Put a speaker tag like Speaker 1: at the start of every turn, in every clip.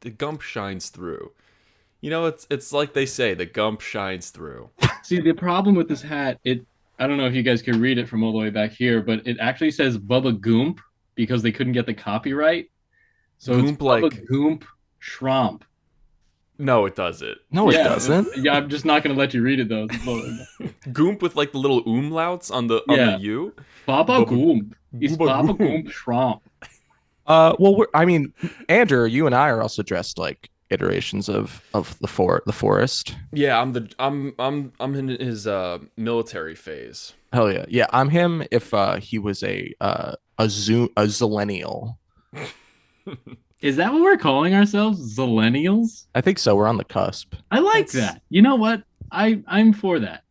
Speaker 1: the Gump shines through. You know, it's like they say, the Gump shines through.
Speaker 2: See, the problem with this hat, I don't know if you guys can read it from all the way back here, but it actually says Bubba Goomp because they couldn't get the copyright. So it's
Speaker 1: Goomp
Speaker 2: Bubba
Speaker 1: like
Speaker 2: Goomp Schramp.
Speaker 1: no, it doesn't.
Speaker 3: No, it doesn't.
Speaker 2: Yeah, I'm just not gonna let you read it though.
Speaker 1: Goomp with like the little umlauts on the U.
Speaker 2: Baba
Speaker 1: Bubba-
Speaker 2: Goomp. It's
Speaker 1: Bubba
Speaker 2: Baba
Speaker 1: Goomp.
Speaker 2: Goomp Schramp.
Speaker 3: Well, I mean, Andrew, you and I are also dressed like iterations of the forest.
Speaker 1: Yeah, I'm in his military phase.
Speaker 3: Hell yeah, yeah. I'm him if he was a zillennial.
Speaker 2: Is that what we're calling ourselves? Zillennials?
Speaker 3: I think so. We're on the cusp.
Speaker 2: I like
Speaker 1: That's-
Speaker 2: that. You know what? I'm for that.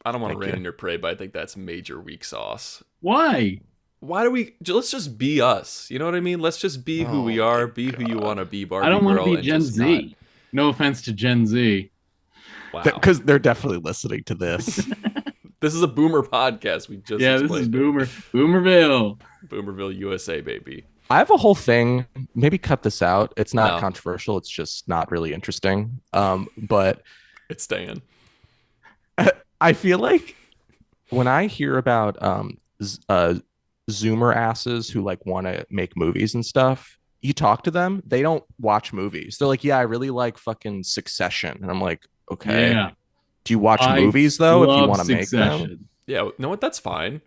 Speaker 1: I don't want to
Speaker 3: Thank
Speaker 1: rain
Speaker 3: you.
Speaker 1: on your parade, but I think that's major weak sauce.
Speaker 2: Why?
Speaker 1: Why do we? Let's just be us. You know what I mean? Let's just be who we
Speaker 3: Oh
Speaker 1: are.
Speaker 3: my
Speaker 1: Be who you
Speaker 3: God.
Speaker 1: want to be, Barbie
Speaker 2: I don't want to
Speaker 1: girl,
Speaker 2: be
Speaker 1: and
Speaker 2: Gen
Speaker 1: just
Speaker 2: Z. No offense to Gen Z.
Speaker 1: not. Wow.
Speaker 3: Because they're definitely listening to this.
Speaker 1: This is a boomer podcast. We just
Speaker 2: Yeah, this is
Speaker 1: explained
Speaker 2: Boomerville.
Speaker 1: it. Boomerville, USA, baby.
Speaker 3: I have a whole thing. Maybe cut this out. It's not
Speaker 1: No.
Speaker 3: controversial. It's just not really interesting. But
Speaker 1: It's staying.
Speaker 3: I feel like when I hear about Zoomer asses who like want to make movies and stuff, you talk to them, they don't watch movies. They're like, yeah, I really like fucking Succession. And I'm like, okay.
Speaker 2: Yeah.
Speaker 3: Do you watch
Speaker 2: I
Speaker 3: movies though if you
Speaker 2: love
Speaker 3: want to make them?
Speaker 2: Succession.
Speaker 1: Yeah, you know what? That's fine.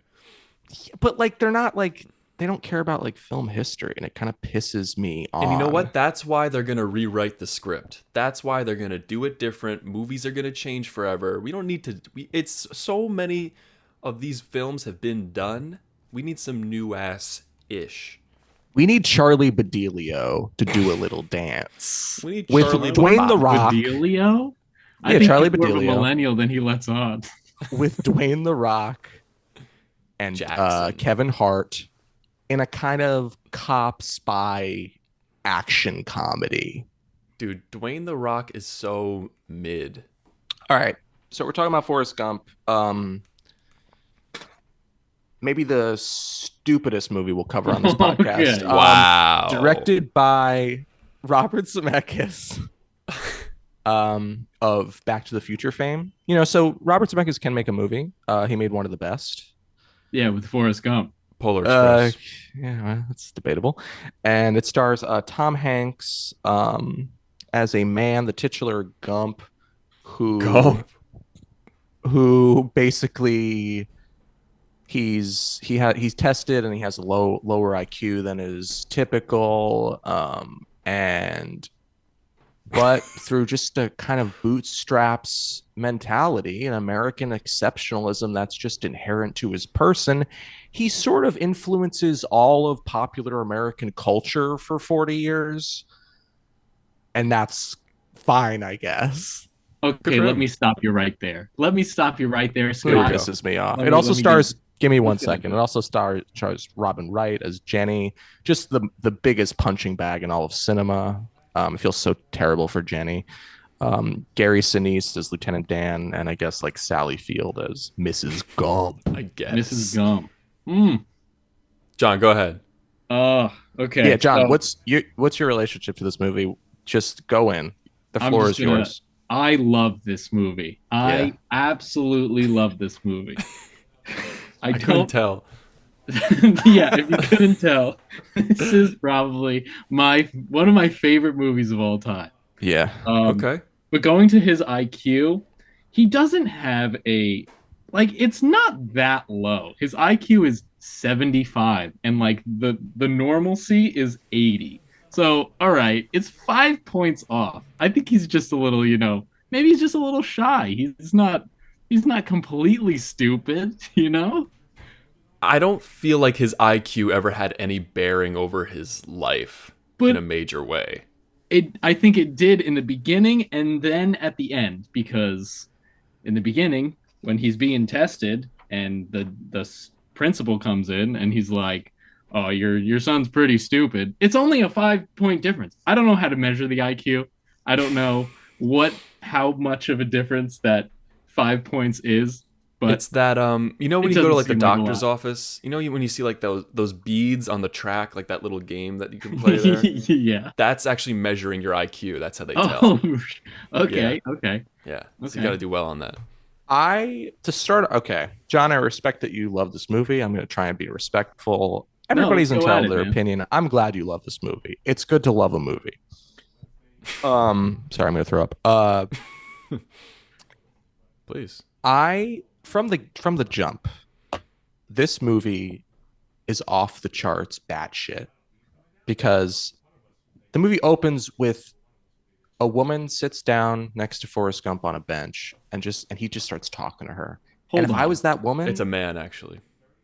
Speaker 3: But like they're not like they don't care about like film history and it kind of pisses me off.
Speaker 1: And you know what? That's why they're going to rewrite the script. That's why they're going to do it different. Movies are going to change forever. We don't need to. It's so many of these films have been done. We need some new ass ish.
Speaker 3: We need Charlie Bedelio to do a little dance.
Speaker 1: We need
Speaker 3: with
Speaker 1: Charlie
Speaker 3: Dwayne the Rock.
Speaker 2: Bedelio? I
Speaker 3: Yeah,
Speaker 2: think
Speaker 3: Charlie
Speaker 2: he's more of a
Speaker 3: Bedelio.
Speaker 2: millennial than he lets on.
Speaker 3: With Dwayne the Rock and
Speaker 1: Jackson.
Speaker 3: Kevin Hart in a kind of cop spy action comedy.
Speaker 1: Dude, Dwayne the Rock is so mid.
Speaker 3: All right. So we're talking about Forrest Gump. Maybe the stupidest movie we'll cover on this podcast.
Speaker 2: Okay.
Speaker 1: Wow.
Speaker 3: Directed by Robert Zemeckis. Of Back to the Future fame. You know, so Robert Zemeckis can make a movie. He made one of the best.
Speaker 2: Yeah, with Forrest Gump.
Speaker 1: Polar Express.
Speaker 3: Yeah, well, that's debatable. And it stars Tom Hanks as a man, the titular Gump,
Speaker 1: Gump.
Speaker 3: who basically he's tested and he has a lower IQ than is typical. But through just a kind of bootstraps mentality and American exceptionalism that's just inherent to his person, he sort of influences all of popular American culture for 40 years. And that's fine, I guess.
Speaker 2: Okay, let me stop you right there. Let me stop you right there,
Speaker 3: It
Speaker 2: Scott.
Speaker 3: pisses me off.
Speaker 2: Let
Speaker 3: It
Speaker 2: me-
Speaker 3: also
Speaker 2: let me
Speaker 3: stars, give me one
Speaker 2: let's get
Speaker 3: second.
Speaker 2: into
Speaker 3: It also stars Robin Wright as Jenny, just the biggest punching bag in all of cinema. It feels so terrible for Jenny. Gary Sinise as Lieutenant Dan, and I guess like Sally Field as Mrs. Gump.
Speaker 1: I guess.
Speaker 2: Mrs. Gump. Mm.
Speaker 1: John, go ahead.
Speaker 2: Okay.
Speaker 3: Yeah, John,
Speaker 2: so
Speaker 3: what's your relationship to this movie? Just go in. The
Speaker 2: I'm
Speaker 3: floor
Speaker 2: just
Speaker 3: is
Speaker 2: gonna-
Speaker 3: yours.
Speaker 2: I love this movie. I
Speaker 1: Yeah.
Speaker 2: absolutely love this movie. I
Speaker 1: couldn't
Speaker 2: don't.
Speaker 1: tell.
Speaker 2: Yeah, if you couldn't tell, this is probably one of my favorite movies of all time.
Speaker 3: Yeah.
Speaker 1: Okay.
Speaker 2: But going to his IQ, he doesn't have it's not that low. His IQ is 75 and like the normalcy is 80. So, all right, it's 5 points off. I think he's just a little, maybe he's just a little shy. He's not completely stupid,
Speaker 1: I don't feel like his IQ ever had any bearing over his life in a major way.
Speaker 2: I think it did in the beginning and then at the end, because in the beginning when he's being tested and the principal comes in and he's like, "Oh, your son's pretty stupid." It's only a 5-point difference. I don't know how to measure the IQ. I don't know how much of a difference that 5 points is, but
Speaker 1: It's that you know
Speaker 2: it
Speaker 1: when you go to
Speaker 2: doesn't
Speaker 1: like the
Speaker 2: seem like a
Speaker 1: doctor's
Speaker 2: lot.
Speaker 1: office, you know when you see like those beads on the track, like that little game that you can play there.
Speaker 2: Yeah.
Speaker 1: That's actually measuring your IQ. That's how they tell.
Speaker 2: Oh,
Speaker 1: Yeah,
Speaker 2: okay, okay,
Speaker 1: yeah. So you got
Speaker 2: okay.
Speaker 1: to do well on that.
Speaker 3: To start, okay, John, I respect that you love this movie. I'm going to try and be respectful.
Speaker 2: No, let's
Speaker 3: Everybody's
Speaker 2: go at
Speaker 3: entitled to
Speaker 2: it,
Speaker 3: their
Speaker 2: man.
Speaker 3: opinion. I'm glad you love this movie. It's good to love a movie. Sorry, I'm going to throw up.
Speaker 1: Please.
Speaker 3: I from the jump, this movie is off the charts batshit because the movie opens with a woman sits down next to Forrest Gump on a bench and he just starts talking to her. And
Speaker 2: Hold
Speaker 3: if I
Speaker 2: on.
Speaker 3: was that
Speaker 1: It's a
Speaker 3: woman,
Speaker 1: man, actually.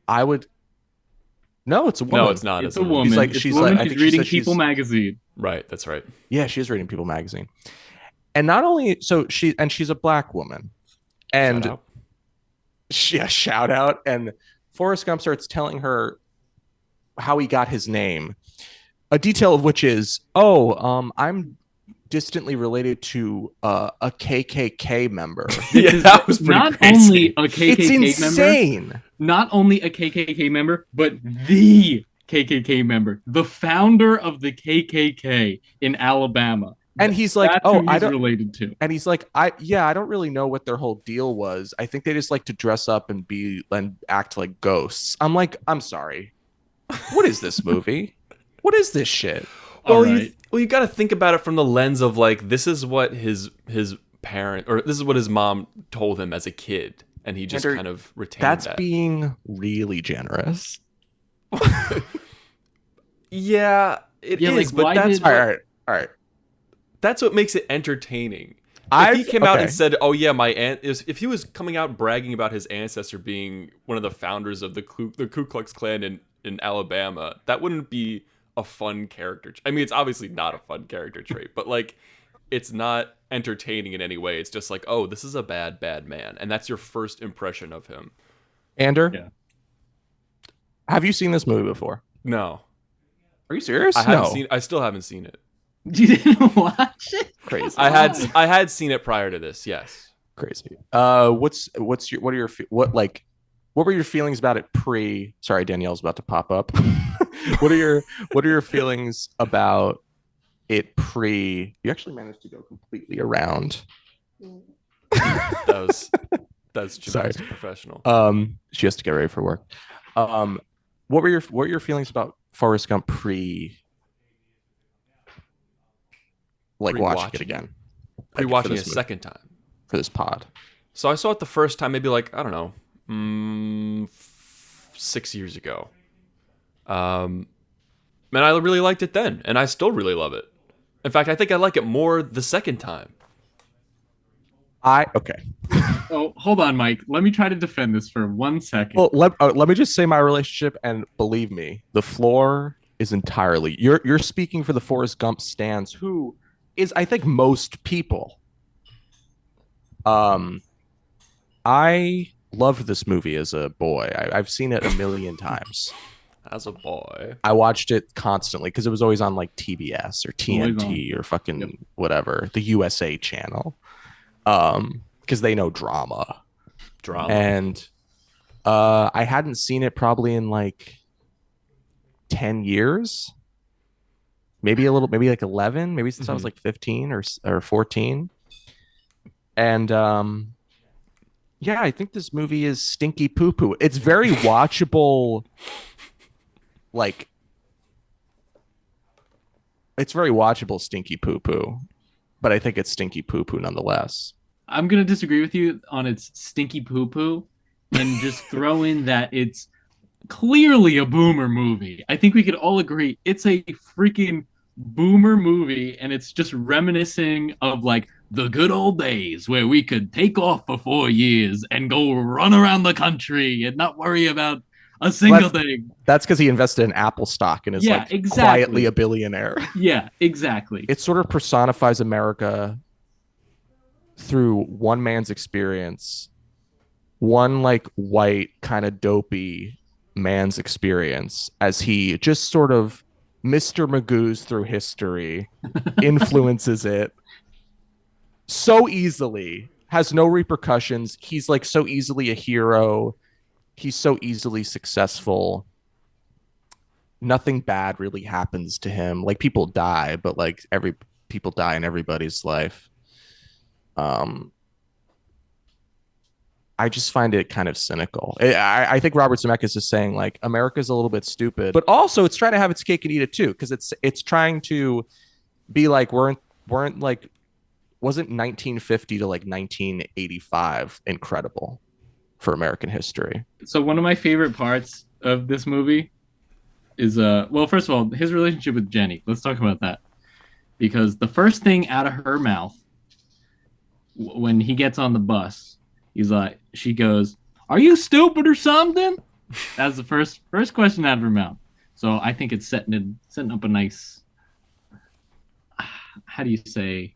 Speaker 3: I would no, it's a
Speaker 1: No, it's
Speaker 3: woman.
Speaker 1: not.
Speaker 2: It's
Speaker 1: It's
Speaker 2: a
Speaker 1: a woman.
Speaker 2: woman. It's a
Speaker 3: She's like
Speaker 2: woman.
Speaker 3: I
Speaker 2: She's
Speaker 3: think she
Speaker 2: reading
Speaker 3: says
Speaker 2: People
Speaker 3: she's
Speaker 2: magazine.
Speaker 1: Right. That's right.
Speaker 3: yeah, she is reading People magazine. And not only so she's a black woman.
Speaker 1: Shout
Speaker 3: And
Speaker 1: out.
Speaker 3: yeah, shout out. And Forrest Gump starts telling her how he got his name. A detail of which is, I'm distantly related to a KKK member.
Speaker 2: This
Speaker 1: Yeah,
Speaker 2: is
Speaker 1: that was pretty
Speaker 2: not only
Speaker 1: crazy.
Speaker 2: a
Speaker 3: It's
Speaker 2: KKK member,
Speaker 3: insane.
Speaker 2: not only a KKK member, but the KKK member, the founder of the KKK in Alabama.
Speaker 3: And he's like,
Speaker 2: That's
Speaker 3: oh,
Speaker 2: who
Speaker 3: I
Speaker 2: he's
Speaker 3: don't.
Speaker 2: related to.
Speaker 3: And he's like, I don't really know what their whole deal was. I think they just like to dress up and act like ghosts. I'm like, I'm sorry. What is this movie? What is this shit?
Speaker 2: All right.
Speaker 1: You got to think about it from the lens of like this is what his parent or this is what his mom told him as a kid, and he just
Speaker 3: Andrew,
Speaker 1: kind of retained
Speaker 3: That's
Speaker 1: that.
Speaker 3: being really generous.
Speaker 1: Yeah, it
Speaker 2: Yeah,
Speaker 1: is,
Speaker 2: like,
Speaker 1: but
Speaker 2: why
Speaker 1: that's
Speaker 2: did-
Speaker 1: what,
Speaker 3: All right.
Speaker 1: that's what makes it entertaining. If he came out
Speaker 3: okay.
Speaker 1: and said, "Oh yeah, my aunt is," if he was coming out bragging about his ancestor being one of the founders of the Ku Klux Klan in Alabama, that wouldn't be a fun character. I mean, it's obviously not a fun character trait, but like, it's not entertaining in any way. It's just like, oh, this is a bad man, and that's your first impression of him.
Speaker 3: Ander,
Speaker 2: Yeah.
Speaker 3: have you seen this movie before?
Speaker 1: No,
Speaker 3: Are you serious?
Speaker 1: I haven't
Speaker 3: No.
Speaker 1: seen. I still haven't seen it.
Speaker 2: You didn't watch it?
Speaker 3: Crazy.
Speaker 1: I had seen it prior to this. Yes.
Speaker 3: Crazy. What's your what are your what were your feelings about it pre? Sorry, Danielle's about to pop up. what are your feelings about it pre? You actually managed to go completely around.
Speaker 1: That's
Speaker 3: Sorry.
Speaker 1: gymnastic professional.
Speaker 3: She has to get ready for work. What were your feelings about Forrest Gump pre? Like watching it again.
Speaker 1: Pre-watching
Speaker 3: for
Speaker 1: it a
Speaker 3: this movie,
Speaker 1: second time.
Speaker 3: for this pod.
Speaker 1: So I saw it the first time, maybe like I don't know, 6 years ago. And I really liked it then, and I still really love it. In fact, I think I like it more the second time.
Speaker 3: Okay.
Speaker 2: Oh, hold on, Mike. Let me try to defend this for 1 second.
Speaker 3: Well, let me just say my relationship, and believe me, the floor is entirely. You're speaking for the Forrest Gump stans, who is, I think, most people. I loved this movie as a boy. I've seen it a million times.
Speaker 1: As a boy,
Speaker 3: I watched it constantly because it was always on like TBS or
Speaker 2: Always
Speaker 3: TNT or fucking
Speaker 2: Yep.
Speaker 3: whatever, the USA channel. Because they know drama.
Speaker 1: drama.
Speaker 3: And I hadn't seen it probably in like 10 years. Maybe like 11, maybe since I was like 15 or 14. And yeah, I think this movie is stinky poo poo. It's very watchable. Like, it's very watchable stinky poo poo, but I think it's stinky poo poo nonetheless.
Speaker 2: I'm gonna disagree with you on its stinky poo poo, and just throw in that it's clearly a boomer movie. I think we could all agree it's a freaking boomer movie, and it's just reminiscing of like the good old days where we could take off for 4 years and go run around the country and not worry about a single thing.
Speaker 3: That's because he invested in Apple stock and is
Speaker 2: Yeah,
Speaker 3: like
Speaker 2: exactly.
Speaker 3: quietly a billionaire.
Speaker 2: Yeah, exactly.
Speaker 3: It sort of personifies America through one man's experience, one like white kind of dopey man's experience, as he just sort of Mr. Magoo's through history, influences it so easily, has no repercussions. He's like so easily a hero. He's so easily successful. Nothing bad really happens to him. Like people die, but like every people die in everybody's life. Um, I just find it kind of cynical. I think Robert Zemeckis is saying like America's a little bit stupid, but also it's trying to have its cake and eat it too, because it's trying to be like weren't like wasn't 1950 to like 1985 incredible for American history?
Speaker 2: So one of my favorite parts of this movie is well, first of all, his relationship with Jenny. Let's talk about that. Because the first thing out of her mouth when he gets on the bus, she goes, "Are you stupid or something?" That's the first question out of her mouth. So I think it's setting up a nice, how do you say?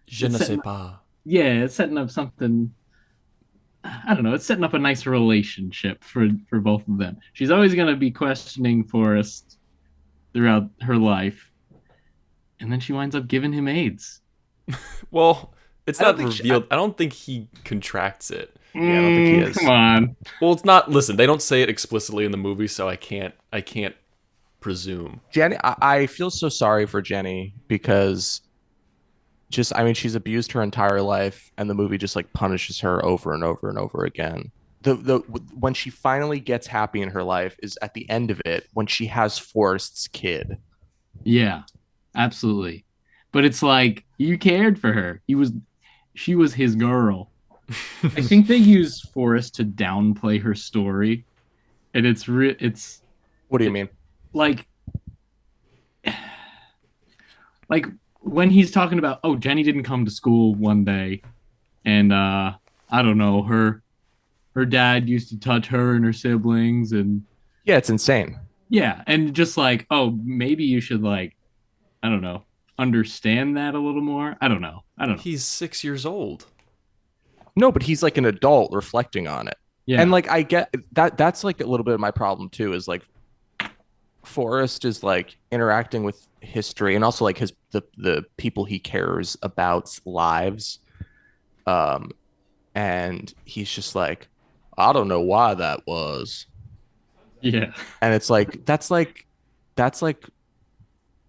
Speaker 1: Je ne sais pas.
Speaker 2: Yeah, it's setting up something. I don't know. It's setting up a nice relationship for both of them. She's always going to be questioning Forrest throughout her life, and then she winds up giving him AIDS.
Speaker 1: Well, it's not
Speaker 3: think
Speaker 1: revealed. I don't think he contracts it.
Speaker 3: Yeah, I don't think he is.
Speaker 2: Come on.
Speaker 1: Well, it's not. Listen, they don't say it explicitly in the movie, so I can't presume.
Speaker 3: Jenny, I feel so sorry for Jenny because I mean, she's abused her entire life, and the movie just like punishes her over and over and over again. The when she finally gets happy in her life is at the end of it when she has Forrest's kid.
Speaker 2: Yeah, absolutely. But it's like you cared for her. She was his girl. I think they use Forrest to downplay her story, and it's
Speaker 3: What do you mean?
Speaker 2: like when he's talking about, oh, Jenny didn't come to school one day, and I don't know, her dad used to touch her and her siblings, and
Speaker 3: Yeah, it's insane.
Speaker 2: yeah, and just like, oh, maybe you should, like, I don't know, understand that a little more. I don't know.
Speaker 1: He's 6 years old.
Speaker 3: No, but he's like an adult reflecting on it.
Speaker 2: Yeah.
Speaker 3: And like I get that that's like a little bit of my problem too, is like Forrest is like interacting with history and also like the people he cares about's lives. And he's just like, I don't know why that was.
Speaker 2: Yeah.
Speaker 3: And it's like that's like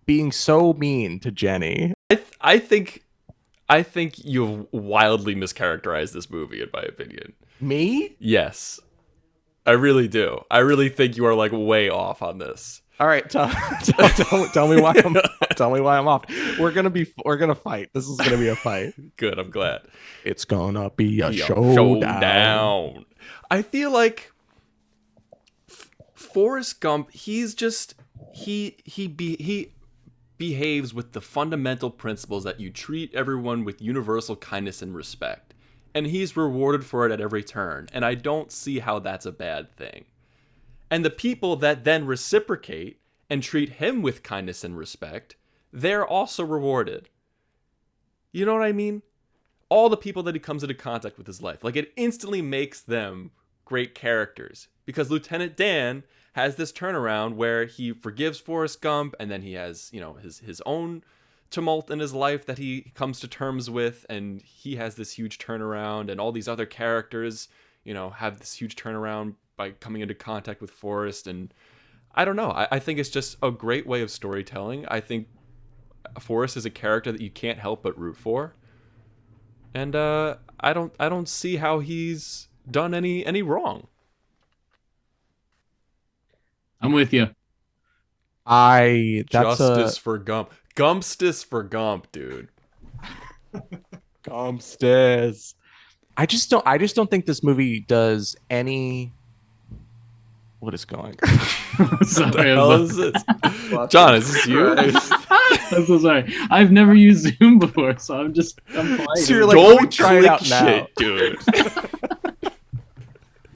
Speaker 3: being so mean to Jenny.
Speaker 1: I think you've wildly mischaracterized this movie, in my opinion.
Speaker 3: Me?
Speaker 1: Yes, I really do. I really think you are like way off on this.
Speaker 3: All right, tell me why I'm off. We're gonna fight. This is gonna be a fight.
Speaker 1: Good, I'm glad.
Speaker 3: It's gonna be a
Speaker 1: Yo,
Speaker 3: showdown.
Speaker 1: I feel like Forrest Gump, he's just he behaves with the fundamental principles that you treat everyone with universal kindness and respect. And he's rewarded for it at every turn. And I don't see how that's a bad thing. And the people that then reciprocate and treat him with kindness and respect, they're also rewarded. You know what I mean? All the people that he comes into contact with his life, like it instantly makes them great characters. Because Lieutenant Dan has this turnaround where he forgives Forrest Gump, and then he has, you know, his own tumult in his life that he comes to terms with, and he has this huge turnaround, and all these other characters, you know, have this huge turnaround by coming into contact with Forrest. And I don't know, I think it's just a great way of storytelling. I think Forrest is a character that you can't help but root for, and I don't see how he's done any wrong.
Speaker 2: I'm with you.
Speaker 1: Justice for Gump. Gumpstis for Gump, dude.
Speaker 3: Gumpstis. I just don't think this movie does any. What is going on?
Speaker 2: Sorry,
Speaker 1: What the hell is this? John, is this you?
Speaker 2: I'm so sorry. I've never used Zoom before, so I'm playing.
Speaker 3: So you're like, let me try it
Speaker 1: click
Speaker 3: out now.
Speaker 1: shit, dude.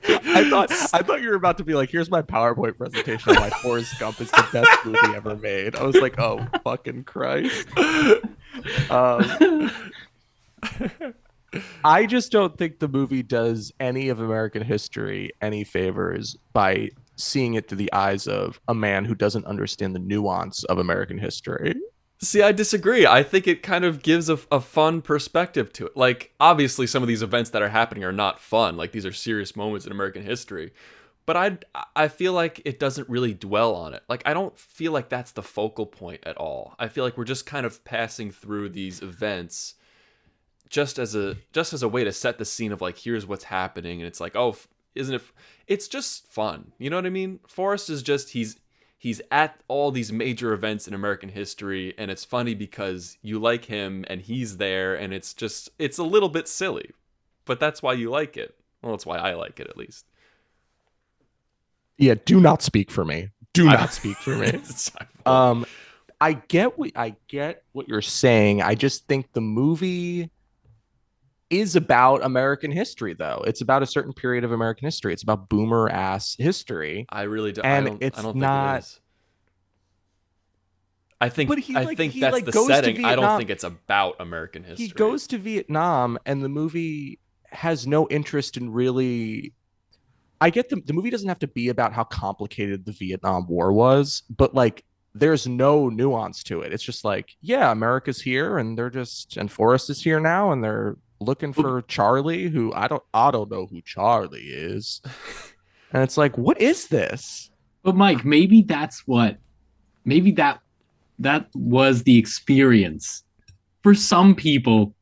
Speaker 3: I thought you were about to be like, here's my PowerPoint presentation on why Forrest Gump is the best movie ever made. I was like, oh fucking Christ. I just don't think the movie does any of American history any favors by seeing it through the eyes of a man who doesn't understand the nuance of American history.
Speaker 1: See, I disagree. I think it kind of gives a fun perspective to it. Like, obviously, some of these events that are happening are not fun. Like, these are serious moments in American history. But I feel like it doesn't really dwell on it. Like, I don't feel like that's the focal point at all. I feel like we're just kind of passing through these events just as a way to set the scene of like, here's what's happening, and it's like, oh, isn't it? It's just fun. You know what I mean? Forrest is just he's at all these major events in American history, and it's funny because you like him and he's there, and it's a little bit silly, but that's why you like it. Well, that's why I like it, at least.
Speaker 3: Yeah, do not speak for me. Do not speak for me. I get what you're saying. I just think the movie is about American history, though. It's about a certain period of American history. It's about boomer ass history.
Speaker 1: I really don't.
Speaker 3: And
Speaker 1: I
Speaker 3: it's
Speaker 1: don't
Speaker 3: not.
Speaker 1: think it is. I think
Speaker 3: But
Speaker 1: I think that's the setting. I don't think it's about American history.
Speaker 3: He goes to Vietnam, and the movie has no interest in really. I get the movie doesn't have to be about how complicated the Vietnam War was, but like there's no nuance to it. It's just like, yeah, America's here, and Forrest is here now, and they're looking for Charlie, who I don't know who Charlie is. And it's like, what is this?
Speaker 2: But Mike, maybe that was the experience for some people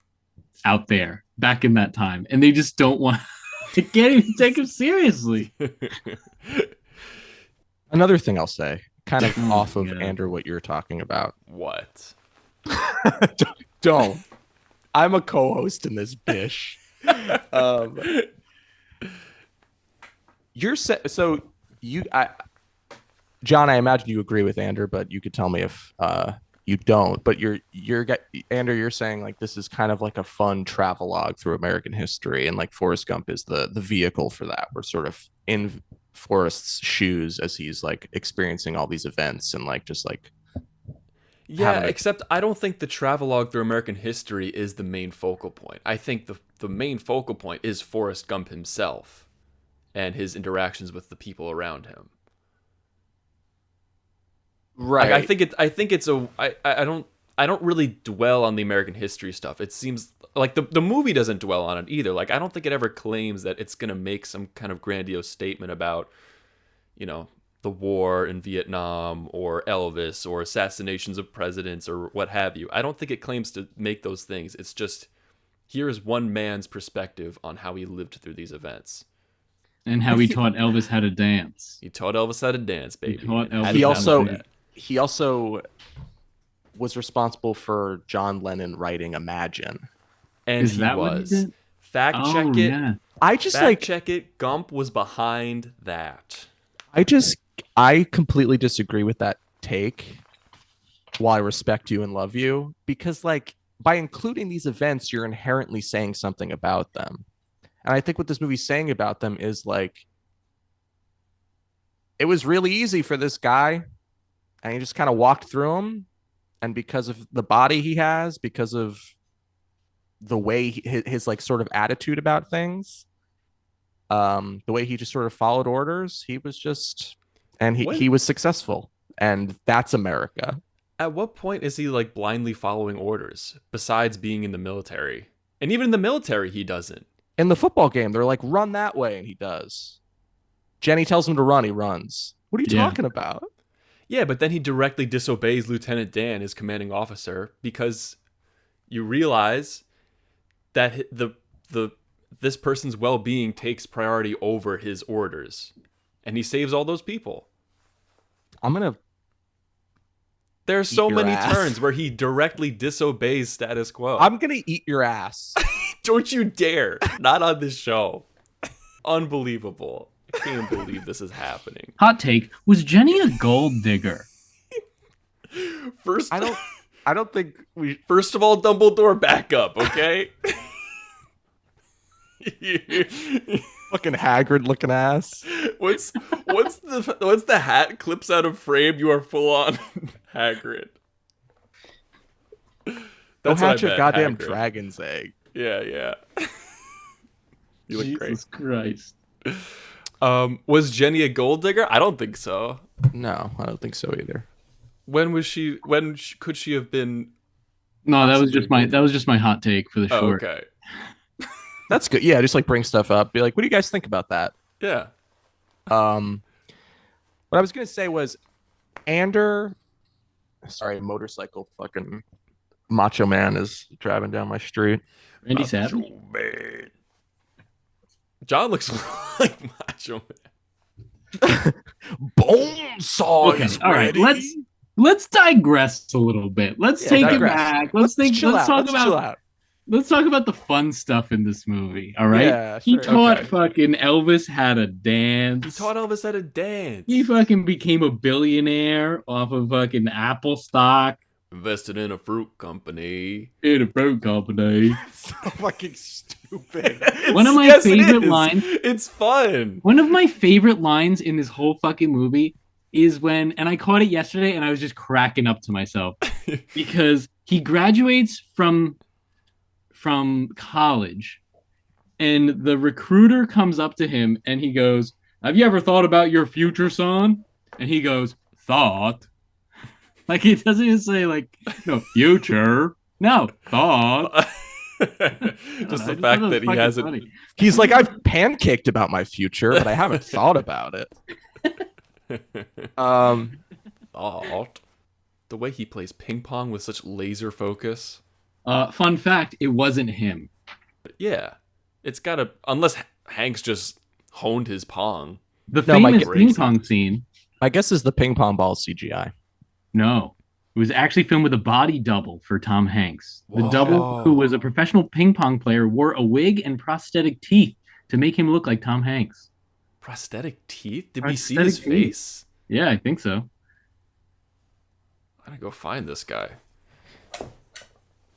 Speaker 2: out there back in that time, and they just don't want to can't even take him seriously.
Speaker 3: Another thing I'll say, kind of off of Andrew, what you're talking about.
Speaker 1: What?
Speaker 3: Don't. I'm a co-host in this bish. John, I imagine you agree with Andrew, but you could tell me if you don't. But Andrew, you're saying like this is kind of like a fun travelogue through American history, and like Forrest Gump is the vehicle for that. We're sort of in Forrest's shoes as he's like experiencing all these events and like just like.
Speaker 1: Yeah, except I don't think the travelogue through American history is the main focal point. I think the main focal point is Forrest Gump himself and his interactions with the people around him.
Speaker 3: Right.
Speaker 1: I don't really dwell on the American history stuff. It seems like the movie doesn't dwell on it either. Like I don't think it ever claims that it's going to make some kind of grandiose statement about, you know, the war in Vietnam or Elvis or assassinations of presidents or what have you. I don't think it claims to make those things. It's just, here's one man's perspective on how he lived through these events.
Speaker 2: And how he taught Elvis how to dance.
Speaker 1: He taught Elvis how to dance, baby.
Speaker 3: He also was responsible for John Lennon writing Imagine.
Speaker 1: And
Speaker 2: Is that what he did?
Speaker 1: Fact check it.
Speaker 2: Yeah.
Speaker 1: Check it. Gump was behind that.
Speaker 3: I completely disagree with that take. While I respect you and love you, because like by including these events, you're inherently saying something about them. And I think what this movie's saying about them is like, it was really easy for this guy, and he just kind of walked through them. And because of the body he has, because of the way his like sort of attitude about things, the way he just sort of followed orders, he was just, and he was successful, and that's America.
Speaker 1: At what point is he like blindly following orders besides being in the military? And even in the military, he doesn't.
Speaker 3: In the football game, they're like, run that way, and he does. Jenny tells him to run, he runs. What are you talking about?
Speaker 1: Yeah, but then he directly disobeys Lieutenant Dan, his commanding officer, because you realize that this person's well-being takes priority over his orders, and he saves all those people. There's so many turns where he directly disobeys status quo.
Speaker 3: I'm gonna eat your ass.
Speaker 1: Don't you dare! Not on this show. Unbelievable. I can't believe this is happening.
Speaker 2: Hot take: was Jenny a gold digger?
Speaker 3: I don't think we.
Speaker 1: First of all, Dumbledore, back up, okay?
Speaker 3: Fucking Hagrid looking ass.
Speaker 1: What's the hat clips out of frame? You are full on Hagrid.
Speaker 3: Don't hatch a goddamn Hagrid. Dragon's egg.
Speaker 1: Yeah. You look great.
Speaker 2: Jesus Christ.
Speaker 1: Was Jenny a gold digger? I don't think so.
Speaker 3: No, I don't think so either.
Speaker 1: Could she have been?
Speaker 2: No,
Speaker 1: Possibly.
Speaker 2: that was just my hot take for the
Speaker 1: Oh,
Speaker 2: short.
Speaker 1: okay.
Speaker 3: That's good. Yeah, just like bring stuff up. Be like, what do you guys think about that?
Speaker 1: Yeah.
Speaker 3: Um, what I was gonna say was, Ander. Sorry, motorcycle fucking macho man is driving down my street.
Speaker 2: Randy Savage.
Speaker 1: Macho Man. John looks like Macho Man.
Speaker 3: Bone saw
Speaker 2: Okay,
Speaker 3: is
Speaker 2: all right.
Speaker 3: ready.
Speaker 2: Let's digress a little bit. Let's take
Speaker 3: digress.
Speaker 2: it back.
Speaker 3: Let's chill
Speaker 2: Let's
Speaker 3: out.
Speaker 2: talk
Speaker 3: Let's
Speaker 2: about
Speaker 3: chill out.
Speaker 2: let's talk about the fun stuff in this movie. All right.
Speaker 3: Yeah,
Speaker 2: He
Speaker 3: sure.
Speaker 2: taught
Speaker 1: Okay.
Speaker 2: fucking Elvis how to dance.
Speaker 1: He taught Elvis how to dance.
Speaker 2: He fucking became a billionaire off of fucking Apple stock
Speaker 1: Invested in a fruit company.
Speaker 2: in a fruit company.
Speaker 3: So fucking stupid.
Speaker 2: One of my
Speaker 1: Yes, it
Speaker 2: favorite
Speaker 1: is.
Speaker 2: lines.
Speaker 1: It's fun.
Speaker 2: One of my favorite lines in this whole fucking movie is when, and I caught it yesterday, and I was just cracking up to myself because he graduates from college, and the recruiter comes up to him and he goes, "Have you ever thought about your future, son?" And he goes, "Thought." Like he doesn't even say like, "No future." No thought.
Speaker 1: Just the fact that he hasn't.
Speaker 2: Funny.
Speaker 3: He's like, I've pancaked about my future, but I haven't thought about it.
Speaker 1: Thought. The way he plays ping pong with such laser focus.
Speaker 2: Fun fact: it wasn't him.
Speaker 1: Yeah, it's gotta. Unless Hanks just honed his pong.
Speaker 2: The
Speaker 3: No, my
Speaker 2: famous
Speaker 1: gu-
Speaker 2: ping pong scene.
Speaker 3: My guess is the ping pong ball CGI.
Speaker 2: No, it was actually filmed with a body double for Tom Hanks. The
Speaker 1: Whoa.
Speaker 2: double, who was a professional ping pong player, wore a wig and prosthetic teeth to make him look like Tom Hanks.
Speaker 1: Prosthetic teeth? Did we see
Speaker 2: Prosthetic
Speaker 1: his
Speaker 2: teeth.
Speaker 1: face?
Speaker 2: Yeah, I think so.
Speaker 1: I gotta go find this guy.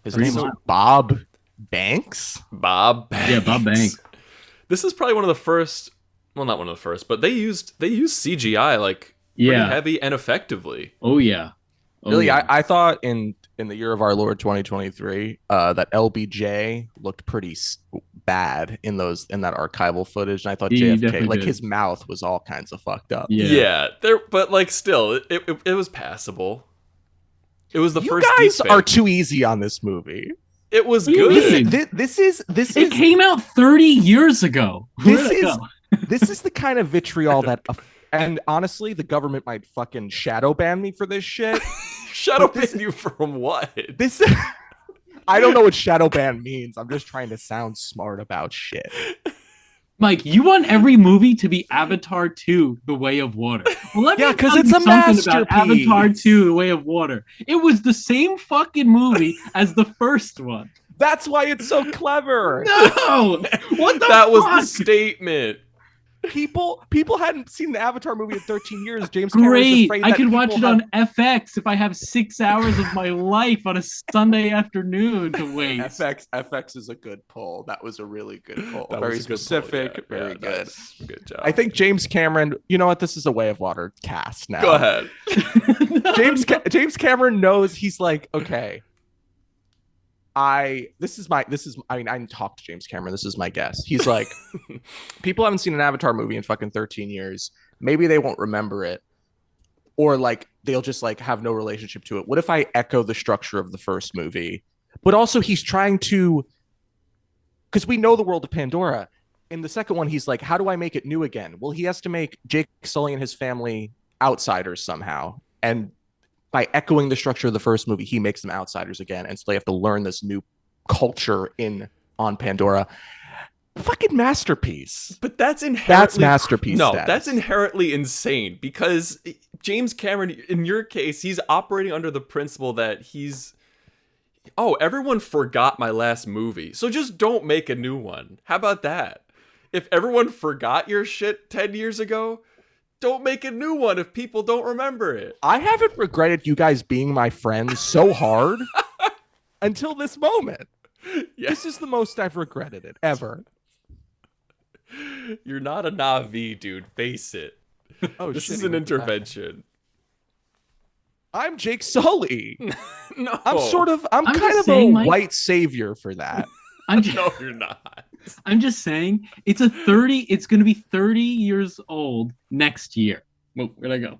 Speaker 3: His
Speaker 2: That's
Speaker 3: name's
Speaker 2: so-
Speaker 3: Bob Banks.
Speaker 1: Bob Banks.
Speaker 2: Yeah, Bob Banks.
Speaker 1: This is probably one of the first. Well, not one of the first, but they used CGI like pretty
Speaker 2: Yeah.
Speaker 1: heavy and effectively.
Speaker 2: Oh yeah. Oh,
Speaker 3: Really,
Speaker 2: yeah.
Speaker 3: I thought in the year of our Lord 2023 that LBJ looked pretty bad in that archival footage, and I thought
Speaker 2: He
Speaker 3: JFK,
Speaker 2: definitely
Speaker 3: like
Speaker 2: did.
Speaker 3: his mouth was all kinds of fucked up.
Speaker 2: Yeah.
Speaker 1: There, but like still, it was passable. It was the
Speaker 3: You
Speaker 1: first.
Speaker 3: guys
Speaker 1: deep
Speaker 3: are
Speaker 1: fake.
Speaker 3: too easy on this movie.
Speaker 1: It was
Speaker 2: What do you
Speaker 1: good.
Speaker 2: mean?
Speaker 3: This is
Speaker 2: It came out 30 years ago.
Speaker 3: This
Speaker 2: Where'd it
Speaker 3: is-
Speaker 2: go?
Speaker 3: this is the kind of vitriol that, and honestly, the government might fucking shadow ban me for this shit.
Speaker 1: Shadow
Speaker 3: But this-
Speaker 1: ban you from what?
Speaker 3: This, I don't know what shadow ban means. I'm just trying to sound smart about shit.
Speaker 2: Mike, you want every movie to be Avatar 2, The Way of Water. Well, let me
Speaker 3: Yeah, 'cause
Speaker 2: tell
Speaker 3: it's
Speaker 2: you
Speaker 3: a
Speaker 2: something about
Speaker 3: masterpiece.
Speaker 2: Avatar 2, The Way of Water. It was the same fucking movie as the first one.
Speaker 3: That's why it's so clever.
Speaker 2: No! What the
Speaker 1: That was
Speaker 2: fuck?
Speaker 1: the statement.
Speaker 3: People hadn't seen the Avatar movie in 13 years. James Cameron's
Speaker 2: Great.
Speaker 3: afraid
Speaker 2: I
Speaker 3: that
Speaker 2: could watch it
Speaker 3: people
Speaker 2: on FX if I have 6 hours of my life on a Sunday afternoon to waste.
Speaker 3: FX is a good pull. That was a really good pull.
Speaker 1: That
Speaker 3: Very
Speaker 1: was a good pull,
Speaker 3: specific.
Speaker 1: yeah.
Speaker 3: Very
Speaker 1: Yeah,
Speaker 3: good.
Speaker 1: that's good job.
Speaker 3: I think James Cameron. You know what? This is a Way of Water cast now.
Speaker 1: Go ahead.
Speaker 3: James Cameron knows. He's like, okay. I didn't talk to James Cameron. This is my guess. He's like, people haven't seen an Avatar movie in fucking 13 years. Maybe they won't remember it. Or like they'll just like have no relationship to it. What if I echo the structure of the first movie? But also he's trying to, because we know the world of Pandora. In the second one, he's like, how do I make it new again? Well, he has to make Jake Sully and his family outsiders somehow. And by echoing the structure of the first movie, he makes them outsiders again, and so they have to learn this new culture on Pandora. Fucking masterpiece.
Speaker 1: But that's inherently
Speaker 3: masterpiece
Speaker 1: No,
Speaker 3: status.
Speaker 1: that's inherently insane because James Cameron, in your case, he's operating under the principle that everyone forgot my last movie, so just don't make a new one. How about that? If everyone forgot your shit 10 years ago, don't make a new one if people don't remember it.
Speaker 3: I haven't regretted you guys being my friends so hard until this moment.
Speaker 1: Yeah.
Speaker 3: This is the most I've regretted it ever.
Speaker 1: You're not a Na'vi, dude. Face it.
Speaker 3: Oh,
Speaker 1: This
Speaker 3: shit,
Speaker 1: is an intervention.
Speaker 3: I'm Jake Sully.
Speaker 1: No.
Speaker 3: I'm
Speaker 2: I'm
Speaker 3: kind
Speaker 2: just
Speaker 3: of
Speaker 2: saying,
Speaker 3: a
Speaker 2: Mike.
Speaker 3: white savior for that.
Speaker 2: I'm just,
Speaker 1: No, you're not.
Speaker 2: I'm just saying it's going to be 30 years old next year. Whoa, where'd I go?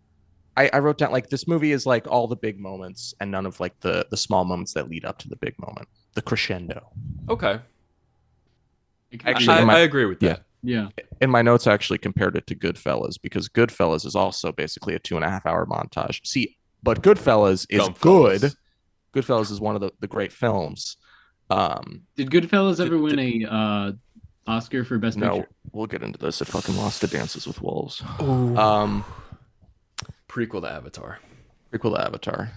Speaker 3: I wrote down like this movie is like all the big moments and none of like the small moments that lead up to the big moment, the crescendo.
Speaker 1: Okay.
Speaker 3: Actually,
Speaker 1: I agree with
Speaker 3: yeah,
Speaker 1: that.
Speaker 2: yeah.
Speaker 3: in my notes, I actually compared it to Goodfellas because Goodfellas is also basically a 2.5 hour montage. See, but Goodfellas is
Speaker 1: Gump
Speaker 3: good.
Speaker 1: fellas.
Speaker 3: Goodfellas is one of the great films.
Speaker 2: Did Goodfellas ever win
Speaker 1: Did-
Speaker 2: a Oscar for Best
Speaker 3: no,
Speaker 2: Picture?
Speaker 3: we'll get into this. It fucking lost to Dances with Wolves.
Speaker 1: Ooh.
Speaker 3: Um,
Speaker 1: Prequel to Avatar.
Speaker 3: prequel to Avatar.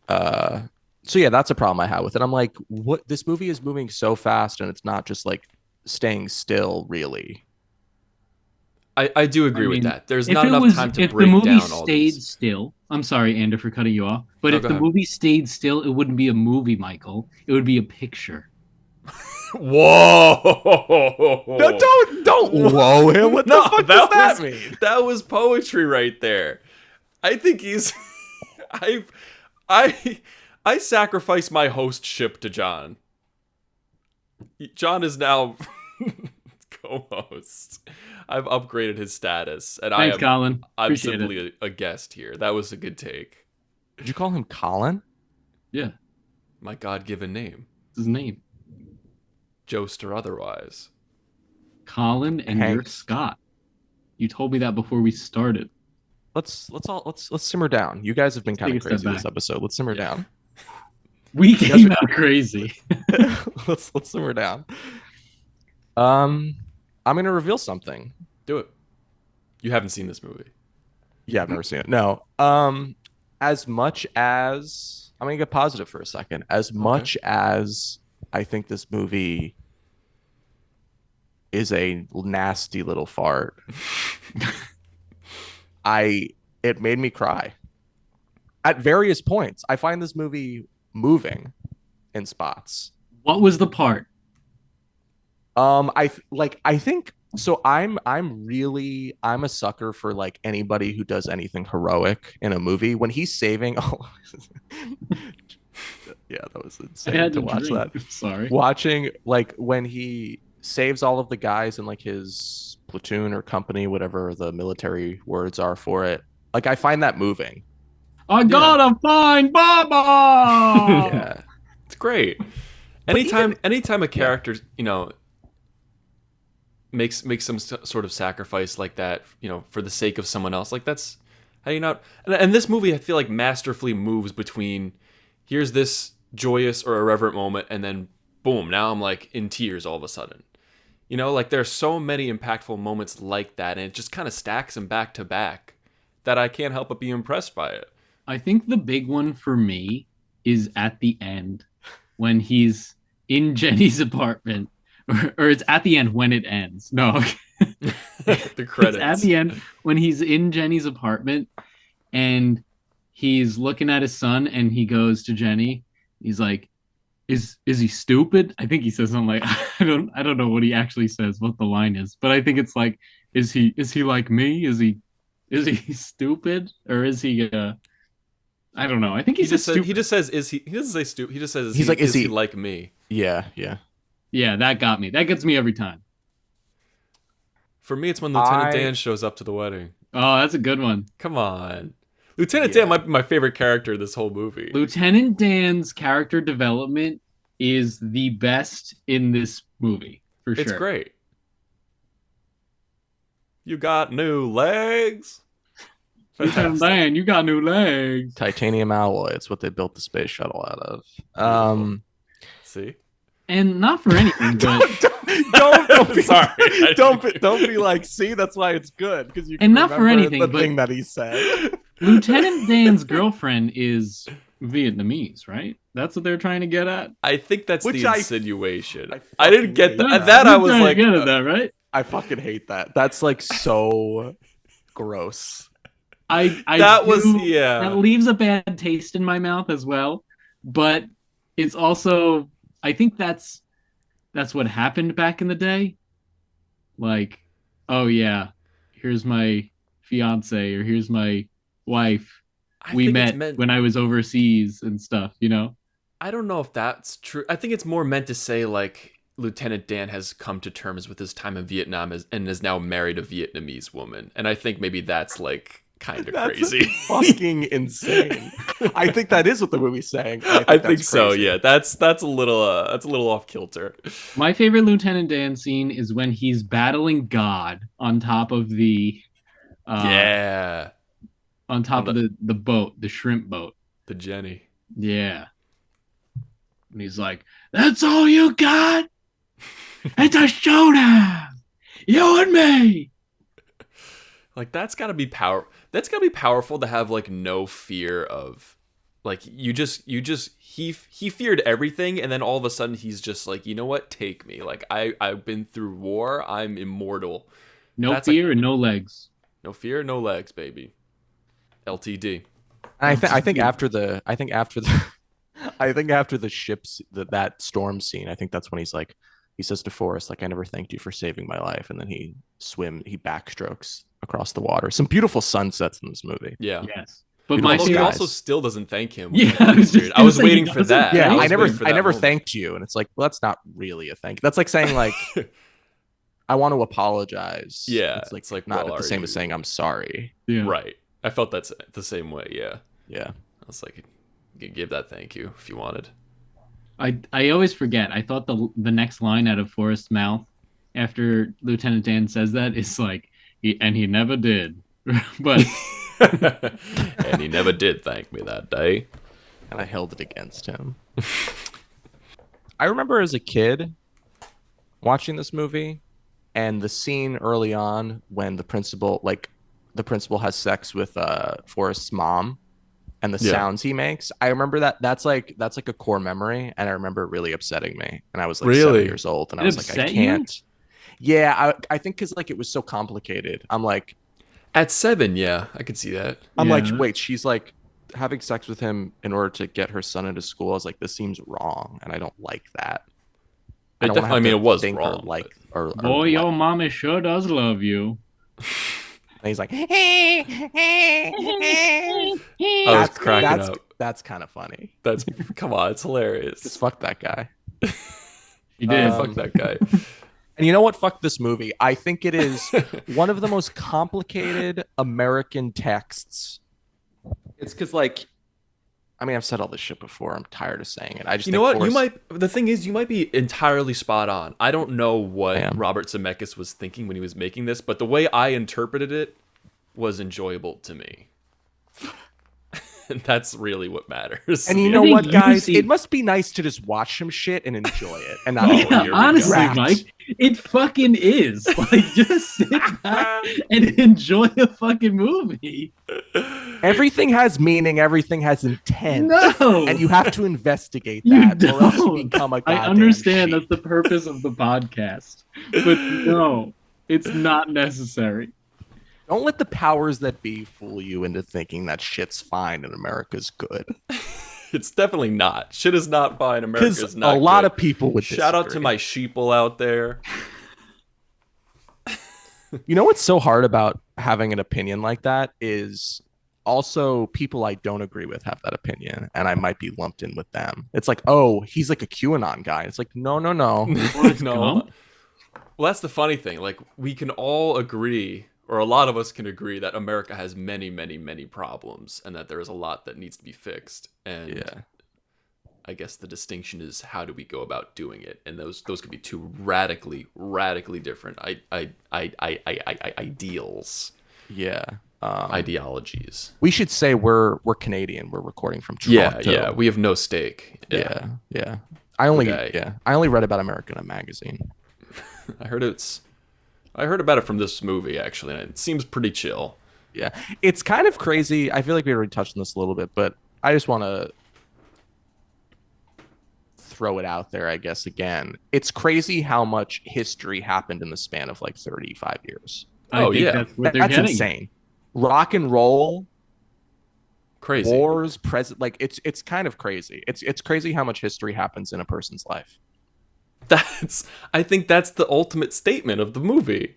Speaker 3: Uh, so yeah, that's a problem I have with it. I'm like, what? This movie is moving so fast, and it's not just like staying still, really.
Speaker 1: I do
Speaker 2: I
Speaker 1: agree with
Speaker 2: mean,
Speaker 1: that. There's
Speaker 2: if
Speaker 1: not
Speaker 2: it
Speaker 1: enough
Speaker 2: was
Speaker 1: time to
Speaker 2: if the
Speaker 1: break
Speaker 2: movie
Speaker 1: down all
Speaker 2: stayed
Speaker 1: these.
Speaker 2: still, I'm sorry, Andrew, for cutting you off, but
Speaker 1: No,
Speaker 2: if
Speaker 1: go
Speaker 2: the
Speaker 1: ahead.
Speaker 2: movie stayed still, it wouldn't be a movie, Michael. It would be a picture.
Speaker 1: Whoa!
Speaker 3: No, don't. Whoa, him. What
Speaker 1: No,
Speaker 3: the fuck does
Speaker 1: that
Speaker 3: that
Speaker 1: was
Speaker 3: mean?
Speaker 1: that was poetry right there. I think he's I I I sacrificed my hostship to John. John is now co-host. I've upgraded his status, and
Speaker 2: Thanks, Colin.
Speaker 1: I'm
Speaker 2: Appreciate it.
Speaker 1: simply a guest here. That was a good take.
Speaker 3: Did you call him Colin?
Speaker 2: Yeah,
Speaker 1: My God-given name,
Speaker 2: it's his name.
Speaker 1: Jost or otherwise.
Speaker 2: Colin, and
Speaker 3: Hank.
Speaker 2: you're Scott. You told me that before we started.
Speaker 3: Let's simmer down. You guys have been kind
Speaker 2: Take
Speaker 3: of
Speaker 2: a step
Speaker 3: crazy this
Speaker 2: back.
Speaker 3: episode. Let's simmer down.
Speaker 2: We
Speaker 3: guys
Speaker 2: came
Speaker 3: are-
Speaker 2: out crazy.
Speaker 3: let's simmer down. I'm gonna reveal something.
Speaker 1: Do it. You haven't seen this movie.
Speaker 3: Yeah, I've never seen it. No. As much as I'm gonna get positive for a second. As much as I think this movie is a nasty little fart, it made me cry at various points. I find this movie moving in spots.
Speaker 2: What was the part?
Speaker 3: I think so. I'm a sucker for like anybody who does anything heroic in a movie. When he's saving, yeah, that was
Speaker 2: I
Speaker 3: insane
Speaker 2: had
Speaker 3: to
Speaker 2: to
Speaker 3: watch
Speaker 2: drink.
Speaker 3: that.
Speaker 2: Sorry.
Speaker 3: Watching like when he saves all of the guys in like his platoon or company, whatever the military words are for it. Like I find that moving.
Speaker 2: I gotta find Baba.
Speaker 3: Yeah.
Speaker 1: It's great. Anytime a character, makes some sort of sacrifice like that, for the sake of someone else, like that's how you not. And this movie, I feel like masterfully moves between here's this joyous or irreverent moment, and then boom, now I'm like in tears all of a sudden. Like there's so many impactful moments like that, and it just kind of stacks them back to back that I can't help but be impressed by it.
Speaker 2: I think the big one for me is at the end when he's in Jenny's apartment, or it's at the end when it ends. No,
Speaker 1: The credits.
Speaker 2: it's at the end when he's in Jenny's apartment and he's looking at his son and he goes to Jenny. He's like, "Is he stupid?" I think he says something like, I don't know what he actually says, what the line is, but I think it's like, "Is he like me? Is he stupid, or is he I don't know. I think he says stupid.
Speaker 1: He just says is he doesn't say stupid. He just says
Speaker 3: He's like,
Speaker 1: is he like me?
Speaker 3: Yeah.
Speaker 2: Yeah, that got me. That gets me every time.
Speaker 1: For me, it's when Lieutenant Dan shows up to the wedding.
Speaker 2: Oh, that's a good one.
Speaker 1: Come on. Lieutenant Dan might be my favorite character in this whole movie.
Speaker 2: Lieutenant Dan's character development is the best in this movie, for sure.
Speaker 1: It's great. You got new legs?
Speaker 2: Lieutenant Dan, you got new legs.
Speaker 3: Titanium alloy. It's what they built the space shuttle out of.
Speaker 1: See?
Speaker 2: And not for anything, but
Speaker 3: don't be
Speaker 1: Sorry.
Speaker 3: don't be like, see, that's why it's good because you can
Speaker 2: And not for
Speaker 3: remember
Speaker 2: anything,
Speaker 3: the
Speaker 2: but-
Speaker 3: thing that he said.
Speaker 2: Lieutenant Dan's girlfriend is Vietnamese, right? That's what they're trying to get at.
Speaker 1: I think that's
Speaker 3: Which
Speaker 1: the
Speaker 3: I
Speaker 1: insinuation.
Speaker 3: fucking
Speaker 1: I didn't get
Speaker 3: hate
Speaker 1: that.
Speaker 3: that.
Speaker 1: That I
Speaker 2: You're
Speaker 1: was
Speaker 2: trying to
Speaker 1: like,
Speaker 2: get at that, right?
Speaker 3: I fucking hate that. That's like so gross.
Speaker 2: I
Speaker 1: that was,
Speaker 2: do-
Speaker 1: yeah.
Speaker 2: That leaves a bad taste in my mouth as well, but it's also, I think that's what happened back in the day. Like, oh yeah, here's my fiance, or here's my wife. We
Speaker 1: think it's
Speaker 2: met when I was overseas and stuff,
Speaker 1: I don't know if that's true. I think it's more meant to say like Lieutenant Dan has come to terms with his time in Vietnam and is now married a Vietnamese woman. And I think maybe that's like kind of
Speaker 3: That's
Speaker 1: crazy.
Speaker 3: fucking insane. I think that is what the movie's saying.
Speaker 1: I think
Speaker 3: that's
Speaker 1: so.
Speaker 3: crazy.
Speaker 1: Yeah, that's a little off kilter.
Speaker 2: My favorite Lieutenant Dan scene is when he's battling God on top of uh
Speaker 1: Yeah,
Speaker 2: on
Speaker 1: on
Speaker 2: top of the boat, the shrimp boat.
Speaker 1: the Jenny.
Speaker 2: Yeah. And he's like, "That's all you got? It's a showdown. You and me."
Speaker 1: Like that's gotta be That's gotta be powerful to have like no fear of, like he feared everything, and then all of a sudden he's just like, you know what, take me. Like I've been through war. I'm immortal.
Speaker 2: No
Speaker 1: That's
Speaker 2: fear and no legs.
Speaker 1: no fear, no legs, baby. LTD.
Speaker 3: And I think after the I think after the ships that storm scene, I think that's when he says to Forrest, like, I never thanked you for saving my life, and then he backstrokes across the water. Some beautiful sunsets in this movie.
Speaker 1: Yeah.
Speaker 2: Yes. But
Speaker 3: Beautiful
Speaker 2: my
Speaker 1: Although he
Speaker 2: favorite,
Speaker 3: skies.
Speaker 1: also still doesn't thank him.
Speaker 2: Yeah,
Speaker 1: which is weird. I was waiting for that.
Speaker 3: Yeah,
Speaker 1: was
Speaker 3: I never
Speaker 1: waiting for that moment.
Speaker 3: thanked you, and it's like, well, that's not really a thank. That's like saying like I want to apologize.
Speaker 1: Yeah,
Speaker 3: it's
Speaker 1: like,
Speaker 3: not
Speaker 1: well,
Speaker 3: the
Speaker 1: are
Speaker 3: same as
Speaker 1: you?
Speaker 3: saying I'm sorry.
Speaker 2: yeah.
Speaker 1: Right. I felt that's the same way. Yeah.
Speaker 3: Yeah.
Speaker 1: I was like, you could give that thank you if you wanted.
Speaker 2: I always forget. I thought the next line out of Forrest's mouth after Lieutenant Dan says that is like, he never did. But
Speaker 1: And he never did thank me that day.
Speaker 3: And I held it against him. I remember as a kid watching this movie, and the scene early on when the principal has sex with Forrest's mom, and the
Speaker 1: Yeah.
Speaker 3: sounds he makes. I remember that's like a core memory, and I remember it really upsetting me. And I was like
Speaker 1: Really?
Speaker 3: 7 years old, and I
Speaker 2: It
Speaker 3: was like, I
Speaker 2: upset you?
Speaker 3: can't. Yeah, I think because like it was so complicated. I'm like,
Speaker 1: At 7, yeah, I could see that.
Speaker 2: Yeah.
Speaker 3: wait, she's like having sex with him in order to get her son into school. I was like, this seems wrong, and I don't like that.
Speaker 1: It
Speaker 3: don't wanna
Speaker 1: definitely,
Speaker 3: have
Speaker 1: I mean,
Speaker 3: to
Speaker 1: it was
Speaker 3: think
Speaker 1: wrong.
Speaker 3: or
Speaker 2: boy,
Speaker 3: like-
Speaker 2: your mommy sure does love you.
Speaker 3: And he's like,
Speaker 1: I was cracking up.
Speaker 3: That's kind of funny.
Speaker 1: That's come on, it's
Speaker 3: Just
Speaker 1: hilarious.
Speaker 3: fuck that guy.
Speaker 2: He did.
Speaker 1: Fuck that guy.
Speaker 3: And you know what? Fuck this movie. I think it is one of the most complicated American texts. It's because, like, I mean, I've said all this shit before. I'm tired of saying it. I just
Speaker 1: You know what?
Speaker 3: Forrest-
Speaker 1: The thing is, you might be entirely spot on. I don't know what
Speaker 3: Damn.
Speaker 1: Robert Zemeckis was thinking when he was making this, but the way I interpreted it was enjoyable to me. And that's really what matters.
Speaker 3: And you
Speaker 2: I
Speaker 3: know
Speaker 2: think
Speaker 3: what,
Speaker 2: you
Speaker 3: guys?
Speaker 2: see-
Speaker 3: It must be nice to just watch some shit and enjoy it, and not.
Speaker 1: Oh,
Speaker 2: Yeah,
Speaker 1: here we go.
Speaker 2: honestly,
Speaker 3: Wrapped.
Speaker 2: Mike, it fucking is. Like, just sit back and enjoy a fucking movie.
Speaker 3: Everything has meaning. Everything has intent.
Speaker 2: No,
Speaker 3: And you have to investigate
Speaker 2: You
Speaker 3: that, or else you
Speaker 2: don't.
Speaker 3: become a
Speaker 2: I
Speaker 3: goddamn
Speaker 2: understand
Speaker 3: sheep.
Speaker 2: that's the purpose of the podcast, but no, it's not necessary.
Speaker 3: Don't let the powers that be fool you into thinking that shit's fine and America's good.
Speaker 1: It's definitely not. Shit is not fine. America's
Speaker 3: Because
Speaker 1: not
Speaker 3: a lot
Speaker 1: good.
Speaker 3: of people would
Speaker 1: Shout out to
Speaker 3: disagree.
Speaker 1: my sheeple out there.
Speaker 3: You know what's so hard about having an opinion like that is also people I don't agree with have that opinion, and I might be lumped in with them. It's like, oh, he's like a QAnon guy. It's like, no.
Speaker 2: Forrest
Speaker 1: No.
Speaker 2: Gump?
Speaker 1: Well, that's the funny thing. Like, we can all agree, or a lot of us can agree, that America has many, many, many problems, and that there is a lot that needs to be fixed. And
Speaker 3: Yeah.
Speaker 1: I guess the distinction is how do we go about doing it, and those could be two radically different ideals,
Speaker 3: Yeah.
Speaker 1: ideologies.
Speaker 3: We should say we're Canadian. We're recording from Toronto.
Speaker 1: Yeah. We have no stake.
Speaker 3: Yeah. I only
Speaker 1: Okay.
Speaker 3: I only read about America in a magazine.
Speaker 1: I heard about it from this movie actually, and it seems pretty chill.
Speaker 3: Yeah. It's kind of crazy. I feel like we already touched on this a little bit, but I just want to throw it out there, I guess, again. It's crazy how much history happened in the span of like 35 years.
Speaker 2: I
Speaker 1: Oh,
Speaker 2: think
Speaker 1: yeah.
Speaker 2: that's what they're
Speaker 3: That's
Speaker 2: getting.
Speaker 3: insane. Rock and roll,
Speaker 1: Crazy.
Speaker 3: wars, like it's kind of crazy. It's crazy how much history happens in a person's life.
Speaker 1: I think that's the ultimate statement of the movie.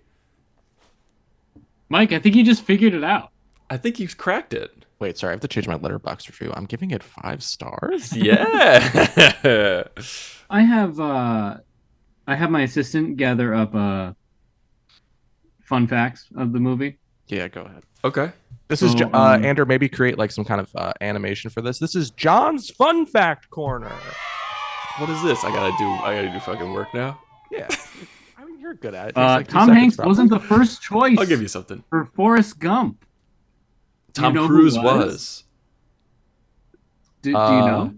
Speaker 2: Mike, I think you just figured it out.
Speaker 1: I think you've cracked it.
Speaker 3: Wait, sorry, I have to change my letterbox review. I'm giving it 5 stars.
Speaker 1: Yeah.
Speaker 2: I have my assistant gather up fun facts of the movie.
Speaker 3: Yeah, go ahead.
Speaker 1: Okay.
Speaker 3: This is
Speaker 2: So,
Speaker 3: Andrew. Maybe create like some kind of animation for this. This is John's Fun Fact Corner.
Speaker 1: What is this? I gotta do fucking work now.
Speaker 3: Yeah, I mean you're good at it. It takes like 2
Speaker 2: Tom
Speaker 3: seconds,
Speaker 2: Hanks
Speaker 3: probably.
Speaker 2: wasn't the first choice
Speaker 1: I'll give you something.
Speaker 2: for Forrest Gump. Do you
Speaker 1: Tom
Speaker 2: know who
Speaker 1: Cruise was.
Speaker 2: Do you know?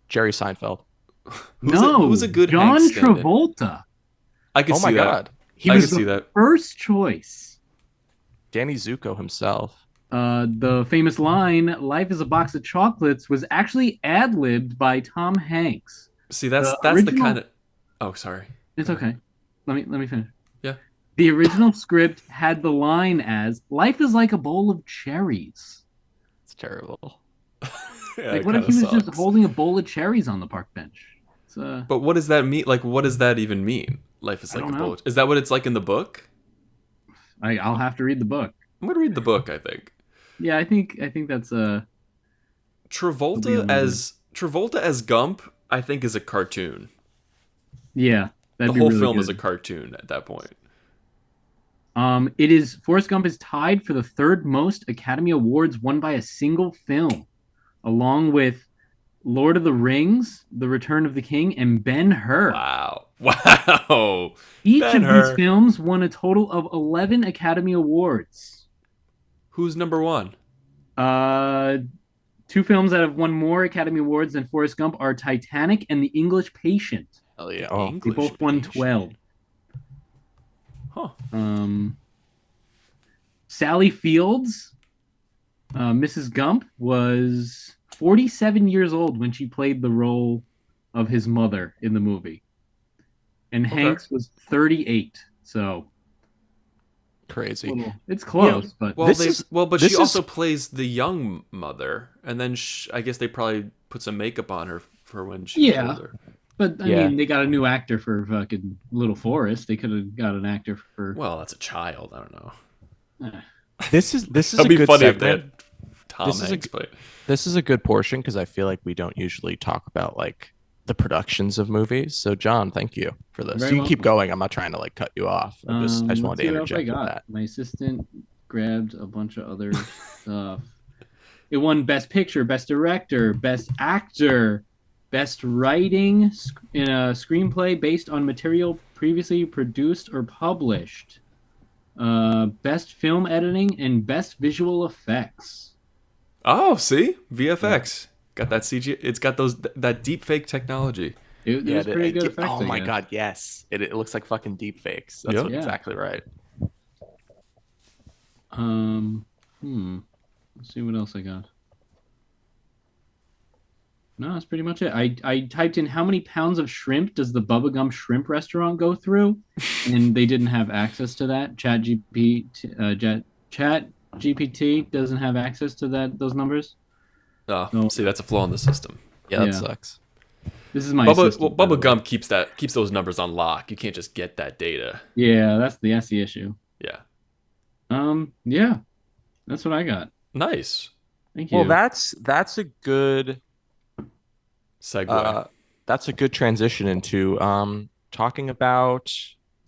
Speaker 3: Jerry Seinfeld.
Speaker 1: Who's a good
Speaker 2: John
Speaker 1: Hanks stand-in?
Speaker 2: Travolta.
Speaker 1: I can
Speaker 3: Oh
Speaker 1: see
Speaker 3: my
Speaker 1: that.
Speaker 3: God,
Speaker 2: He
Speaker 1: I
Speaker 2: was
Speaker 1: can see
Speaker 2: the
Speaker 1: that.
Speaker 2: first choice.
Speaker 3: Danny Zuko himself.
Speaker 2: The famous line "Life is a box of chocolates" was actually ad-libbed by Tom Hanks.
Speaker 1: See, that's the
Speaker 2: original-
Speaker 1: kind of. Oh, sorry.
Speaker 2: It's okay. Let me finish.
Speaker 1: Yeah.
Speaker 2: The original script had the line as "Life is like a bowl of cherries."
Speaker 3: It's terrible.
Speaker 1: Yeah,
Speaker 2: Like,
Speaker 1: it
Speaker 2: what if
Speaker 1: kinda
Speaker 2: he was just
Speaker 1: sucks.
Speaker 2: holding a bowl of cherries on the park bench? It's,
Speaker 1: But what does that mean? Like, what does that even mean? Life is
Speaker 2: I
Speaker 1: like a
Speaker 2: don't know.
Speaker 1: bullet. Is that what it's like in the book?
Speaker 2: I'll have to read the book.
Speaker 1: I'm gonna read the book. I think
Speaker 2: Yeah, I think that's
Speaker 1: Travolta as Gump. I think is a cartoon.
Speaker 2: yeah.
Speaker 1: The
Speaker 2: That'd be
Speaker 1: whole
Speaker 2: really
Speaker 1: film
Speaker 2: good.
Speaker 1: is a cartoon at that point.
Speaker 2: It is Forrest Gump is tied for the third most Academy Awards won by a single film, along with Lord of the Rings, The Return of the King, and Ben-Hur.
Speaker 1: Wow! Wow!
Speaker 2: Each of
Speaker 1: Ben-Hur.
Speaker 2: these films won a total of 11 Academy Awards.
Speaker 1: Who's number one?
Speaker 2: Two films that have won more Academy Awards than Forrest Gump are Titanic and The English Patient.
Speaker 3: Hell yeah.
Speaker 1: The
Speaker 3: Oh,
Speaker 2: They
Speaker 1: English
Speaker 2: both won
Speaker 1: Patient.
Speaker 2: 12.
Speaker 1: Huh?
Speaker 2: Sally Fields, Mrs. Gump, was 47 years old when she played the role of his mother in the movie. And
Speaker 1: Okay.
Speaker 2: Hanks was 38. So
Speaker 3: crazy.
Speaker 2: it's close, but
Speaker 1: Well,
Speaker 3: This
Speaker 1: but
Speaker 3: this
Speaker 1: she
Speaker 3: is-
Speaker 1: also plays the young mother, and then I guess they probably put some makeup on her for when she was
Speaker 2: Yeah.
Speaker 1: older.
Speaker 2: I
Speaker 3: Yeah.
Speaker 2: mean, they got a new actor for fucking Little Forrest. They could have got an actor for.
Speaker 1: Well, that's a child. I don't know.
Speaker 3: This is
Speaker 1: It'd
Speaker 3: a
Speaker 1: be
Speaker 3: good
Speaker 1: funny if
Speaker 3: segment.
Speaker 1: they had Tom
Speaker 3: This is a
Speaker 1: Hanks
Speaker 3: g-
Speaker 1: play.
Speaker 3: This is a good portion because I feel like we don't usually talk about like the productions of movies. So John, thank you for this.
Speaker 2: Very
Speaker 3: You can keep
Speaker 2: welcome.
Speaker 3: going. I'm not trying to like cut you off. I just
Speaker 2: Let's
Speaker 3: wanted to
Speaker 2: see what else I
Speaker 3: interject with
Speaker 2: got.
Speaker 3: that.
Speaker 2: My assistant grabbed a bunch of other stuff. It won Best Picture, Best Director, Best Actor, Best Writing in a Screenplay based on material previously produced or published, Best Film Editing, and Best Visual Effects.
Speaker 1: Oh, see, VFX got that CG. It's got that deep fake technology.
Speaker 2: It was pretty good effects.
Speaker 3: Oh
Speaker 2: I
Speaker 3: my
Speaker 2: guess.
Speaker 3: god, yes. It looks like fucking deep fakes. That's
Speaker 1: Yep.
Speaker 3: what-
Speaker 2: Yeah.
Speaker 3: exactly right.
Speaker 2: Let's see what else I got. No, that's pretty much it. I typed in how many pounds of shrimp does the Bubba Gump Shrimp Restaurant go through, and they didn't have access to that. Chat GPT doesn't have access to those numbers.
Speaker 1: Oh,
Speaker 2: No.
Speaker 1: see, that's a flaw in the system.
Speaker 3: Yeah, that
Speaker 2: Yeah.
Speaker 3: sucks.
Speaker 2: This is my assistant, by the
Speaker 1: Bubba
Speaker 2: way.
Speaker 1: Gump keeps those numbers on lock. You can't just get that data.
Speaker 2: Yeah, that's the issue.
Speaker 1: Yeah,
Speaker 2: Yeah, that's what I got.
Speaker 1: nice
Speaker 2: Thank you.
Speaker 3: Well, that's a good
Speaker 1: segue.
Speaker 3: that's a good transition into talking about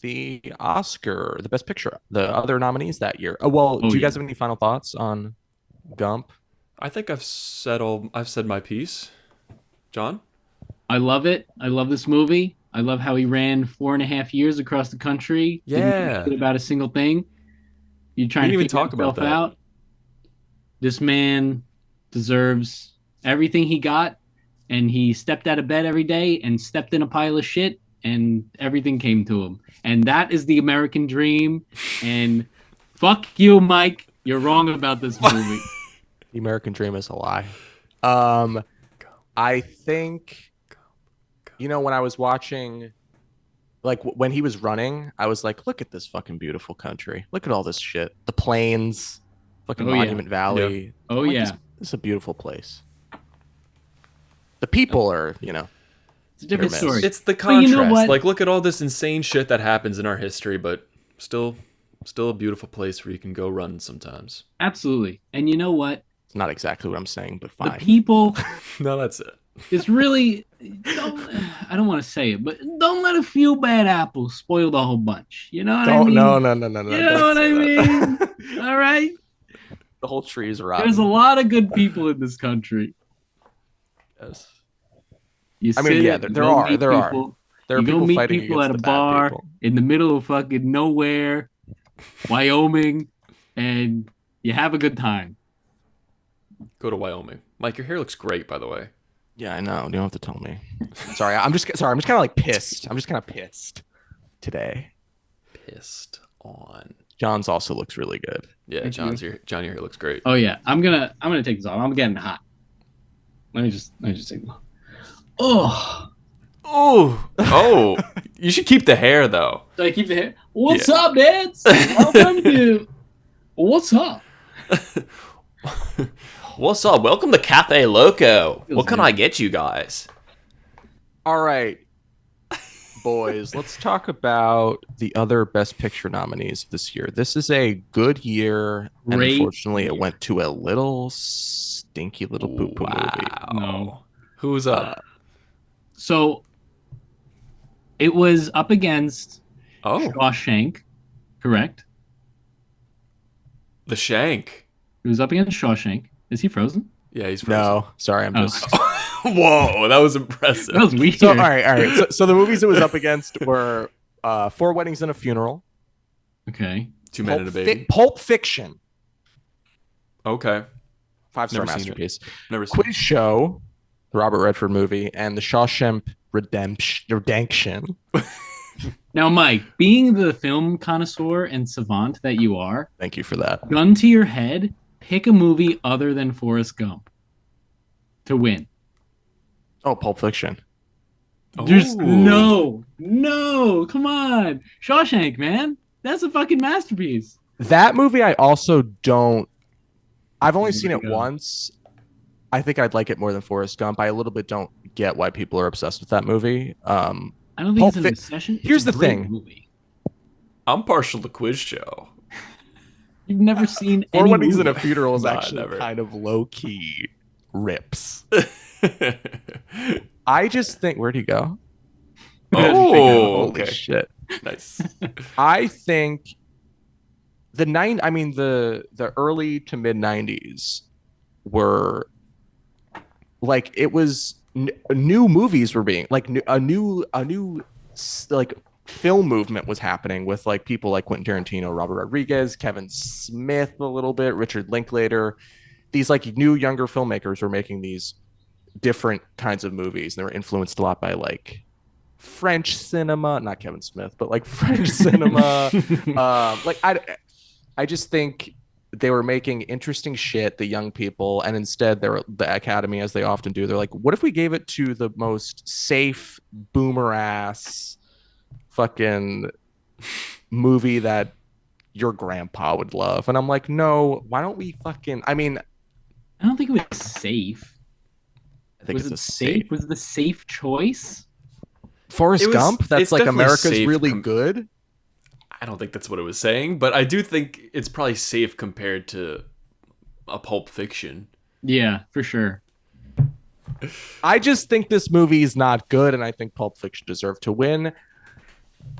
Speaker 3: the Oscar, the Best Picture, the other nominees that year. Oh well, do you guys
Speaker 2: yeah.
Speaker 3: have any final thoughts on Gump?
Speaker 1: I think I've said my piece. John?
Speaker 2: I love it. I love this movie. I love how he ran 4.5 years across the country. Didn't give a
Speaker 1: Yeah.
Speaker 2: shit about a single thing. You trying
Speaker 1: We
Speaker 2: to
Speaker 1: didn't even
Speaker 2: figure
Speaker 1: talk about
Speaker 2: yourself
Speaker 1: that.
Speaker 2: out. This man deserves everything he got, and he stepped out of bed every day and stepped in a pile of shit, and everything came to him. And that is the American dream. And fuck you, Mike. You're wrong about this movie.
Speaker 3: The American Dream is a lie. I think, when I was watching, like when he was running, I was like, look at this fucking beautiful country. Look at all this shit. The plains, fucking
Speaker 2: Oh, yeah.
Speaker 3: Monument Valley.
Speaker 2: Oh,
Speaker 3: I'm like,
Speaker 2: yeah.
Speaker 3: This is a beautiful place. The people are,
Speaker 2: It's a different
Speaker 3: It's-
Speaker 2: story.
Speaker 1: It's the
Speaker 2: But you
Speaker 1: contrast.
Speaker 2: know what?
Speaker 1: Like, look at all this insane shit that happens in our history, but still a beautiful place where you can go run sometimes.
Speaker 2: Absolutely. And you know what?
Speaker 3: it's not exactly what I'm saying, but
Speaker 2: The
Speaker 3: fine.
Speaker 2: people
Speaker 1: No, that's it.
Speaker 2: It's really I don't want to say it, but don't let a few bad apples spoil the whole bunch. You know what I
Speaker 3: Don't
Speaker 2: mean?
Speaker 3: no.
Speaker 2: You know
Speaker 3: Don't
Speaker 2: what
Speaker 3: say
Speaker 2: I mean?
Speaker 3: that.
Speaker 2: All right.
Speaker 3: The whole tree is
Speaker 2: There's a
Speaker 3: rotten.
Speaker 2: lot of good people in this country.
Speaker 3: Yes.
Speaker 2: You
Speaker 3: I mean,
Speaker 2: sit
Speaker 3: yeah,
Speaker 2: it, you go meet people.
Speaker 3: there are
Speaker 2: You go
Speaker 3: people
Speaker 2: meet
Speaker 3: fighting
Speaker 2: people
Speaker 3: against
Speaker 2: at a
Speaker 3: the bad
Speaker 2: bar
Speaker 3: people.
Speaker 2: in the middle of fucking nowhere, Wyoming, and you have a good time.
Speaker 1: Go to Wyoming. Mike, your hair looks great, by the way.
Speaker 3: Yeah, I know. You don't have to tell me. Sorry, I'm just sorry. I'm just kind of like pissed. I'm just kind of pissed today.
Speaker 1: Pissed on.
Speaker 3: John's also looks really good.
Speaker 1: Yeah,
Speaker 2: Thank
Speaker 1: John,
Speaker 2: you.
Speaker 1: your hair looks great.
Speaker 2: Oh yeah, I'm gonna take this off. I'm getting hot. Let me just take this off. Oh,
Speaker 1: Oh, you should keep the hair though.
Speaker 2: do I keep the hair? What's up, dads? Welcome to What's up?
Speaker 1: What's up? Welcome to Cafe Loco.
Speaker 2: Feels
Speaker 1: What can
Speaker 2: good.
Speaker 1: I get you guys?
Speaker 3: All right, boys, let's talk about the other Best Picture nominees this year. This is a good year, and
Speaker 2: Great
Speaker 3: unfortunately, it
Speaker 2: year.
Speaker 3: went to a little stinky little poo-poo movie.
Speaker 2: No.
Speaker 1: Who's up?
Speaker 2: So it was up against
Speaker 1: Oh,
Speaker 2: Shawshank, correct?
Speaker 1: the Shank.
Speaker 2: It was up against Shawshank. Is he frozen?
Speaker 1: Yeah, he's frozen.
Speaker 3: No, sorry, I'm
Speaker 2: Oh.
Speaker 3: just.
Speaker 1: Whoa, that was impressive.
Speaker 2: That was weird.
Speaker 3: So all right. So the movies it was up against were Four Weddings and a Funeral,
Speaker 2: Okay.
Speaker 1: Two Men and a Baby.
Speaker 3: Pulp Fiction,
Speaker 1: Okay,
Speaker 3: 5-star
Speaker 1: Never seen it.
Speaker 3: masterpiece,
Speaker 1: never seen.
Speaker 3: Quiz Show, the Robert Redford movie, and the Shawshank Redemption.
Speaker 2: Now, Mike, being the film connoisseur and savant that you are,
Speaker 3: Thank you for that.
Speaker 2: gun to your head, pick a movie other than Forrest Gump to win.
Speaker 3: Oh, Pulp Fiction.
Speaker 2: Just
Speaker 1: Ooh.
Speaker 2: no, come on. Shawshank, man. That's a fucking masterpiece.
Speaker 3: That movie I also don't. I've only
Speaker 2: There
Speaker 3: seen
Speaker 2: you
Speaker 3: it
Speaker 2: go.
Speaker 3: once. I think I'd like it more than Forrest Gump. I a little bit don't get why people are obsessed with that movie.
Speaker 2: I don't think
Speaker 3: Pulp
Speaker 2: it's an
Speaker 3: Fi-
Speaker 2: obsession. It's
Speaker 3: Here's
Speaker 2: a
Speaker 3: the
Speaker 2: great
Speaker 3: thing.
Speaker 2: movie.
Speaker 1: I'm partial to Quiz Show.
Speaker 2: You've never seen
Speaker 3: Four
Speaker 2: any
Speaker 3: Weddings and
Speaker 2: movie.
Speaker 3: a Funeral is
Speaker 1: Nah,
Speaker 3: actually
Speaker 1: never.
Speaker 3: kind of low key rips. I just think where'd he go?
Speaker 1: Oh,
Speaker 3: Holy
Speaker 1: okay.
Speaker 3: shit.
Speaker 1: Nice.
Speaker 3: I think the early to mid 90s were like it was new movies were being like a new like film movement was happening with like people like Quentin Tarantino, Robert Rodriguez, Kevin Smith a little bit, Richard Linklater. These like new younger filmmakers were making these different kinds of movies. And they were influenced a lot by like French cinema, not Kevin Smith, but like French cinema. Like I just think they were making interesting shit, the young people, and instead they're the Academy, as they often do. They're like, what if we gave it to the most safe boomer ass fucking movie that your grandpa would love? And I'm like, no, why don't we fucking? I mean,
Speaker 2: I don't think it was safe.
Speaker 3: I think
Speaker 2: Was
Speaker 3: it's
Speaker 2: it
Speaker 3: a
Speaker 2: safe? Was it the safe choice?
Speaker 3: Forrest
Speaker 1: It was-
Speaker 3: Gump. That's
Speaker 1: it's
Speaker 3: like
Speaker 1: definitely
Speaker 3: America's
Speaker 1: safe
Speaker 3: really good.
Speaker 1: I don't think that's what it was saying, but I do think it's probably safe compared to a Pulp Fiction.
Speaker 2: Yeah, for sure.
Speaker 3: I just think this movie is not good, and I think Pulp Fiction deserved to win.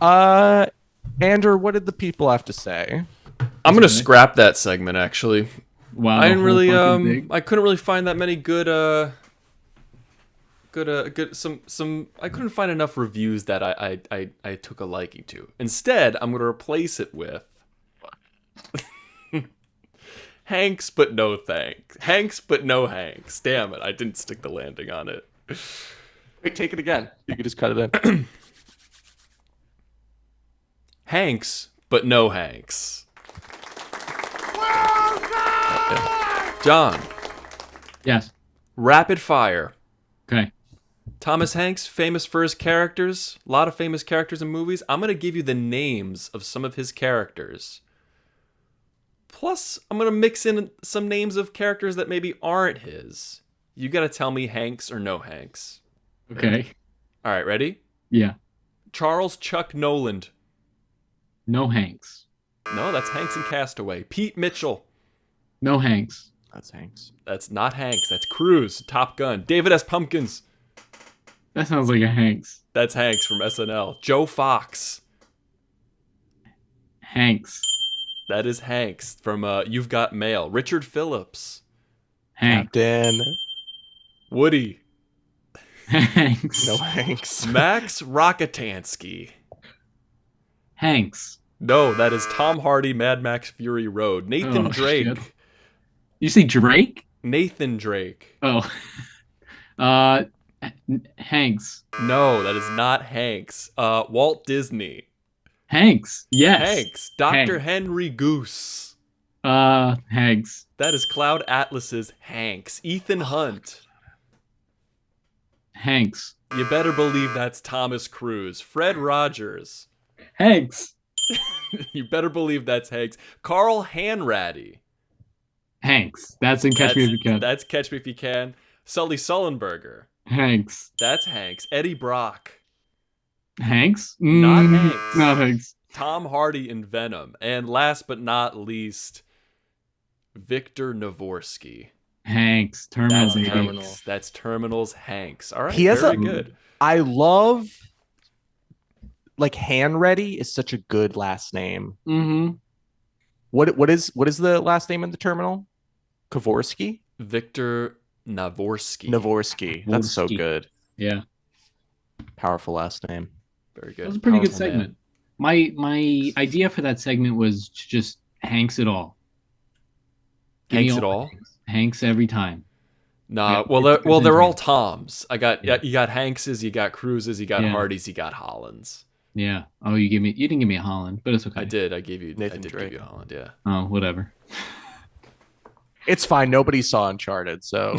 Speaker 3: Andrew, what did the people have to say?
Speaker 1: I'm gonna
Speaker 2: Okay.
Speaker 1: scrap that segment actually.
Speaker 2: Wow.
Speaker 1: I
Speaker 2: the
Speaker 1: didn't
Speaker 2: whole
Speaker 1: really
Speaker 2: fucking thing.
Speaker 1: I couldn't really find that many good some I couldn't find enough reviews that I took a liking to. Instead, I'm gonna replace it with Hanks but no thanks. Hanks but no Hanks. Damn it, I didn't stick the landing on it.
Speaker 3: Wait, take it again. You can just cut it in.
Speaker 1: Hanks but no Hanks. Yeah. John,
Speaker 2: Yes.
Speaker 1: rapid fire.
Speaker 2: Okay.
Speaker 1: Thomas Hanks, famous for his characters, a lot of famous characters in movies. I'm going to give you the names of some of his characters. Plus, I'm going to mix in some names of characters that maybe aren't his. You got to tell me Hanks or no Hanks.
Speaker 2: Okay.
Speaker 1: All right, ready?
Speaker 2: Yeah.
Speaker 1: Charles Chuck Noland.
Speaker 2: No Hanks.
Speaker 1: No, that's Hanks in Castaway. Pete Mitchell.
Speaker 2: No Hanks.
Speaker 3: That's Hanks.
Speaker 1: That's not Hanks. That's Cruise. Top Gun. David S. Pumpkins.
Speaker 2: That sounds like a Hanks.
Speaker 1: That's Hanks from SNL. Joe Fox.
Speaker 2: Hanks.
Speaker 1: That is Hanks from You've Got Mail. Richard Phillips.
Speaker 2: Hanks.
Speaker 3: Captain.
Speaker 1: Woody.
Speaker 2: Hanks.
Speaker 3: No Hanks.
Speaker 1: Max Rockatansky.
Speaker 2: Hanks.
Speaker 1: No, that is Tom Hardy, Mad Max Fury Road. Nathan
Speaker 2: Oh,
Speaker 1: Drake.
Speaker 2: shit. You say Drake?
Speaker 1: Nathan Drake.
Speaker 2: Oh. Hanks.
Speaker 1: No, that is not Hanks. Walt Disney.
Speaker 2: Hanks. Yes.
Speaker 1: Hanks. Dr.
Speaker 2: Hanks.
Speaker 1: Henry Goose.
Speaker 2: Hanks.
Speaker 1: That is Cloud Atlas's Hanks. Ethan Hunt.
Speaker 2: Hanks.
Speaker 1: You better believe that's Thomas Cruise. Fred Rogers.
Speaker 2: Hanks.
Speaker 1: You better believe that's Hanks. Carl Hanratty.
Speaker 2: Hanks. That's in Catch Me If You Can.
Speaker 1: That's Catch Me If You Can. Sully Sullenberger.
Speaker 2: Hanks.
Speaker 1: That's Hanks. Eddie Brock.
Speaker 2: Hanks?
Speaker 1: Not Hanks.
Speaker 2: Not Hanks.
Speaker 1: Tom Hardy in Venom. And last but not least, Victor Navorsky.
Speaker 2: Hanks. Terminal.
Speaker 1: That's
Speaker 2: baby.
Speaker 1: Terminal. That's Terminal's Hanks. All right,
Speaker 3: He has
Speaker 1: very
Speaker 3: a-
Speaker 1: good.
Speaker 3: I love like Hanready is such a good last name.
Speaker 2: Mm-hmm.
Speaker 3: What is the last name in the terminal? Kavorsky?
Speaker 1: Victor Navorsky.
Speaker 3: Navorsky. That's so
Speaker 2: Navorsky.
Speaker 3: good.
Speaker 2: Yeah.
Speaker 3: Powerful last name.
Speaker 1: Very
Speaker 2: That was
Speaker 1: good.
Speaker 2: a pretty good
Speaker 3: Powerful man.
Speaker 2: segment. My idea for that segment was to just Hanks it all. Give me
Speaker 1: Hanks it
Speaker 2: all
Speaker 1: all?
Speaker 2: Hanks. Hanks every time.
Speaker 1: Nah,
Speaker 2: Yeah,
Speaker 1: well, they're all
Speaker 2: Hanks.
Speaker 1: Toms.
Speaker 2: Yeah.
Speaker 1: You got Hankses, you got Cruises, you got
Speaker 2: Yeah.
Speaker 1: Hardys, you got Hollands.
Speaker 2: Yeah. Oh, you didn't give me a Holland, but it's okay.
Speaker 1: I did. I gave you.
Speaker 3: Nathan
Speaker 1: I did
Speaker 3: Drake.
Speaker 1: give you Holland. Yeah.
Speaker 2: Oh, whatever.
Speaker 3: It's fine. Nobody saw Uncharted, so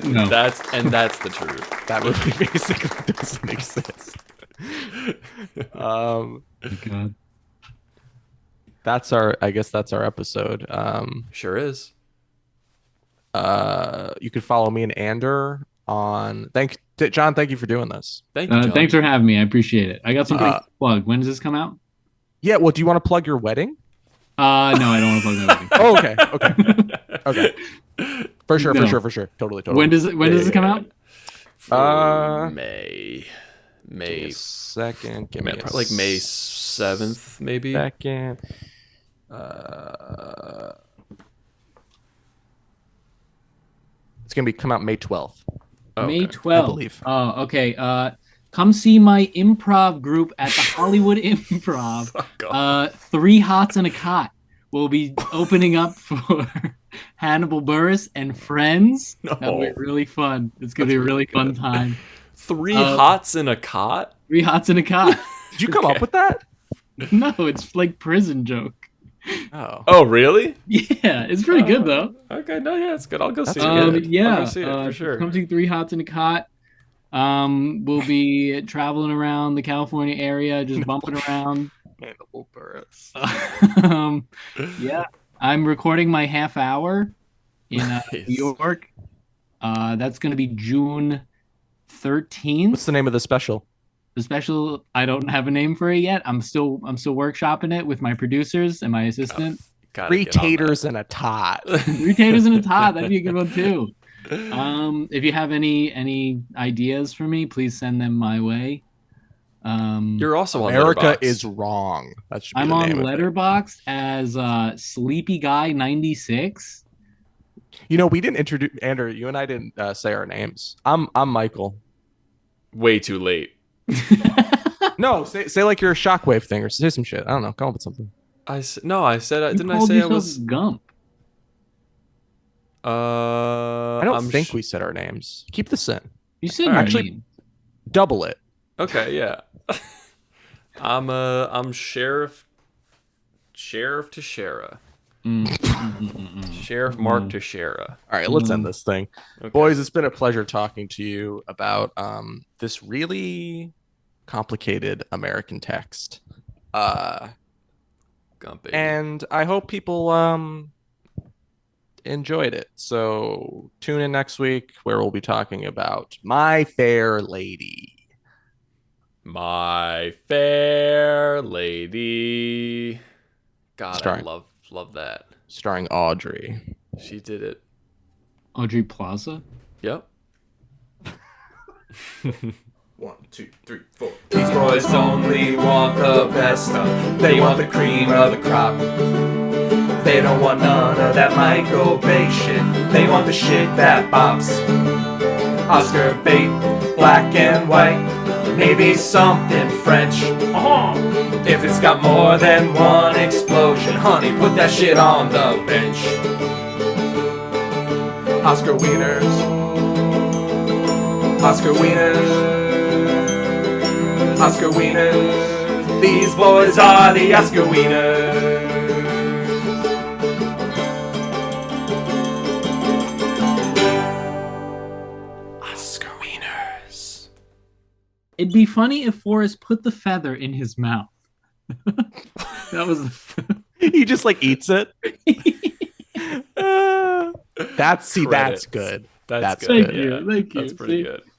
Speaker 2: No.
Speaker 1: That's the truth.
Speaker 3: that movie basically doesn't exist.
Speaker 2: Oh, God.
Speaker 3: I guess that's our episode.
Speaker 1: Sure is.
Speaker 3: You can follow me and Ander on John, thank you for doing this.
Speaker 1: Thank you, John.
Speaker 2: Thanks for having me. I appreciate it. I got something to plug. When does this come out?
Speaker 3: Yeah, well, do you want to plug your wedding?
Speaker 2: No, I don't want to plug that.
Speaker 3: Oh, okay. For sure. Totally.
Speaker 2: When does it come out?
Speaker 1: May
Speaker 3: Give me a second. Give me a
Speaker 1: like May 7th, maybe.
Speaker 3: second. It's gonna come out May 12th.
Speaker 2: May
Speaker 1: Okay.
Speaker 2: 12th.
Speaker 3: I believe.
Speaker 2: Oh, okay. Come see my improv group at the Hollywood Improv.
Speaker 1: Fuck off.
Speaker 2: 3 Hots and a Cot will be opening up for Hannibal Buress and friends. That'll be really fun. It's gonna be a really fun time.
Speaker 1: 3 hots in a cot.
Speaker 2: 3 Hots and a Cot.
Speaker 3: Did you come up with that?
Speaker 2: No, it's like prison joke.
Speaker 3: Oh.
Speaker 1: Oh, really?
Speaker 2: Yeah, it's pretty good though.
Speaker 1: Okay, no, yeah, it's good. I'll go see
Speaker 3: That's
Speaker 1: it.
Speaker 3: good.
Speaker 2: Yeah,
Speaker 1: I'll go see it for sure.
Speaker 2: Come see 3 Hots and a Cot. We'll be traveling around the California area, just bumping around.
Speaker 3: Hannibal Buress.
Speaker 2: Yeah, I'm recording my half hour in
Speaker 1: Nice.
Speaker 2: New York. That's going to be June 13th.
Speaker 3: What's the name of the special?
Speaker 2: The special, I don't have a name for it yet. I'm still workshopping it with my producers and my assistant.
Speaker 1: Gotta
Speaker 3: 3
Speaker 1: get on that.
Speaker 3: taters and a tot.
Speaker 2: 3 taters and a tot. That'd be a good one too. If you have any ideas for me, please send them my way.
Speaker 1: You're also on
Speaker 3: America
Speaker 1: Letterboxd.
Speaker 3: is wrong. That should be
Speaker 2: I'm
Speaker 3: the
Speaker 2: on
Speaker 3: name of it.
Speaker 2: Letterboxd as Sleepy Guy 96.
Speaker 3: You know, we didn't introduce Andrew. You and I didn't say our names. I'm Michael.
Speaker 1: way too late.
Speaker 3: No, say like you're a shockwave thing or say some shit. I don't know. Come up with something.
Speaker 1: I said
Speaker 2: You
Speaker 1: didn't I
Speaker 2: called
Speaker 1: say I
Speaker 2: yourself
Speaker 1: was
Speaker 2: Gump?
Speaker 3: I don't think we said our names. Keep this in.
Speaker 2: You said
Speaker 1: All right.
Speaker 2: your
Speaker 3: Actually-
Speaker 2: name.
Speaker 3: Double it.
Speaker 1: Okay, yeah. I'm sheriff to Shara. Sheriff Mark to Shara.
Speaker 3: All right, let's end this thing.
Speaker 1: Okay.
Speaker 3: Boys, it's been a pleasure talking to you about this really complicated American text.
Speaker 1: Gumpy.
Speaker 3: And I hope people enjoyed it. So tune in next week where we'll be talking about My Fair Lady.
Speaker 1: My Fair Lady. God,
Speaker 3: Starring-
Speaker 1: I love that.
Speaker 3: Starring Audrey.
Speaker 1: She did it.
Speaker 2: Audrey Plaza.
Speaker 1: Yep.
Speaker 4: 1, 2, 3, 4. These boys only want the best stuff. They want the cream of the crop. They don't want none of that Michael Bay shit. They want the shit that bops. Oscar bait, black and white, maybe something French. If it's got more than one explosion, honey, put that shit on the bench. Oscar Wieners, Oscar Wieners, Oscar Wieners. These boys are the Oscar Wieners. Oscar Wieners.
Speaker 2: It'd be funny if Forrest put the feather in his mouth. That was.
Speaker 3: He just like eats it. That's
Speaker 1: Credits.
Speaker 3: good.
Speaker 1: That's
Speaker 3: That's
Speaker 1: good.
Speaker 2: Thank you.
Speaker 1: Yeah,
Speaker 2: Thank you.
Speaker 1: That's pretty
Speaker 2: See?
Speaker 1: good.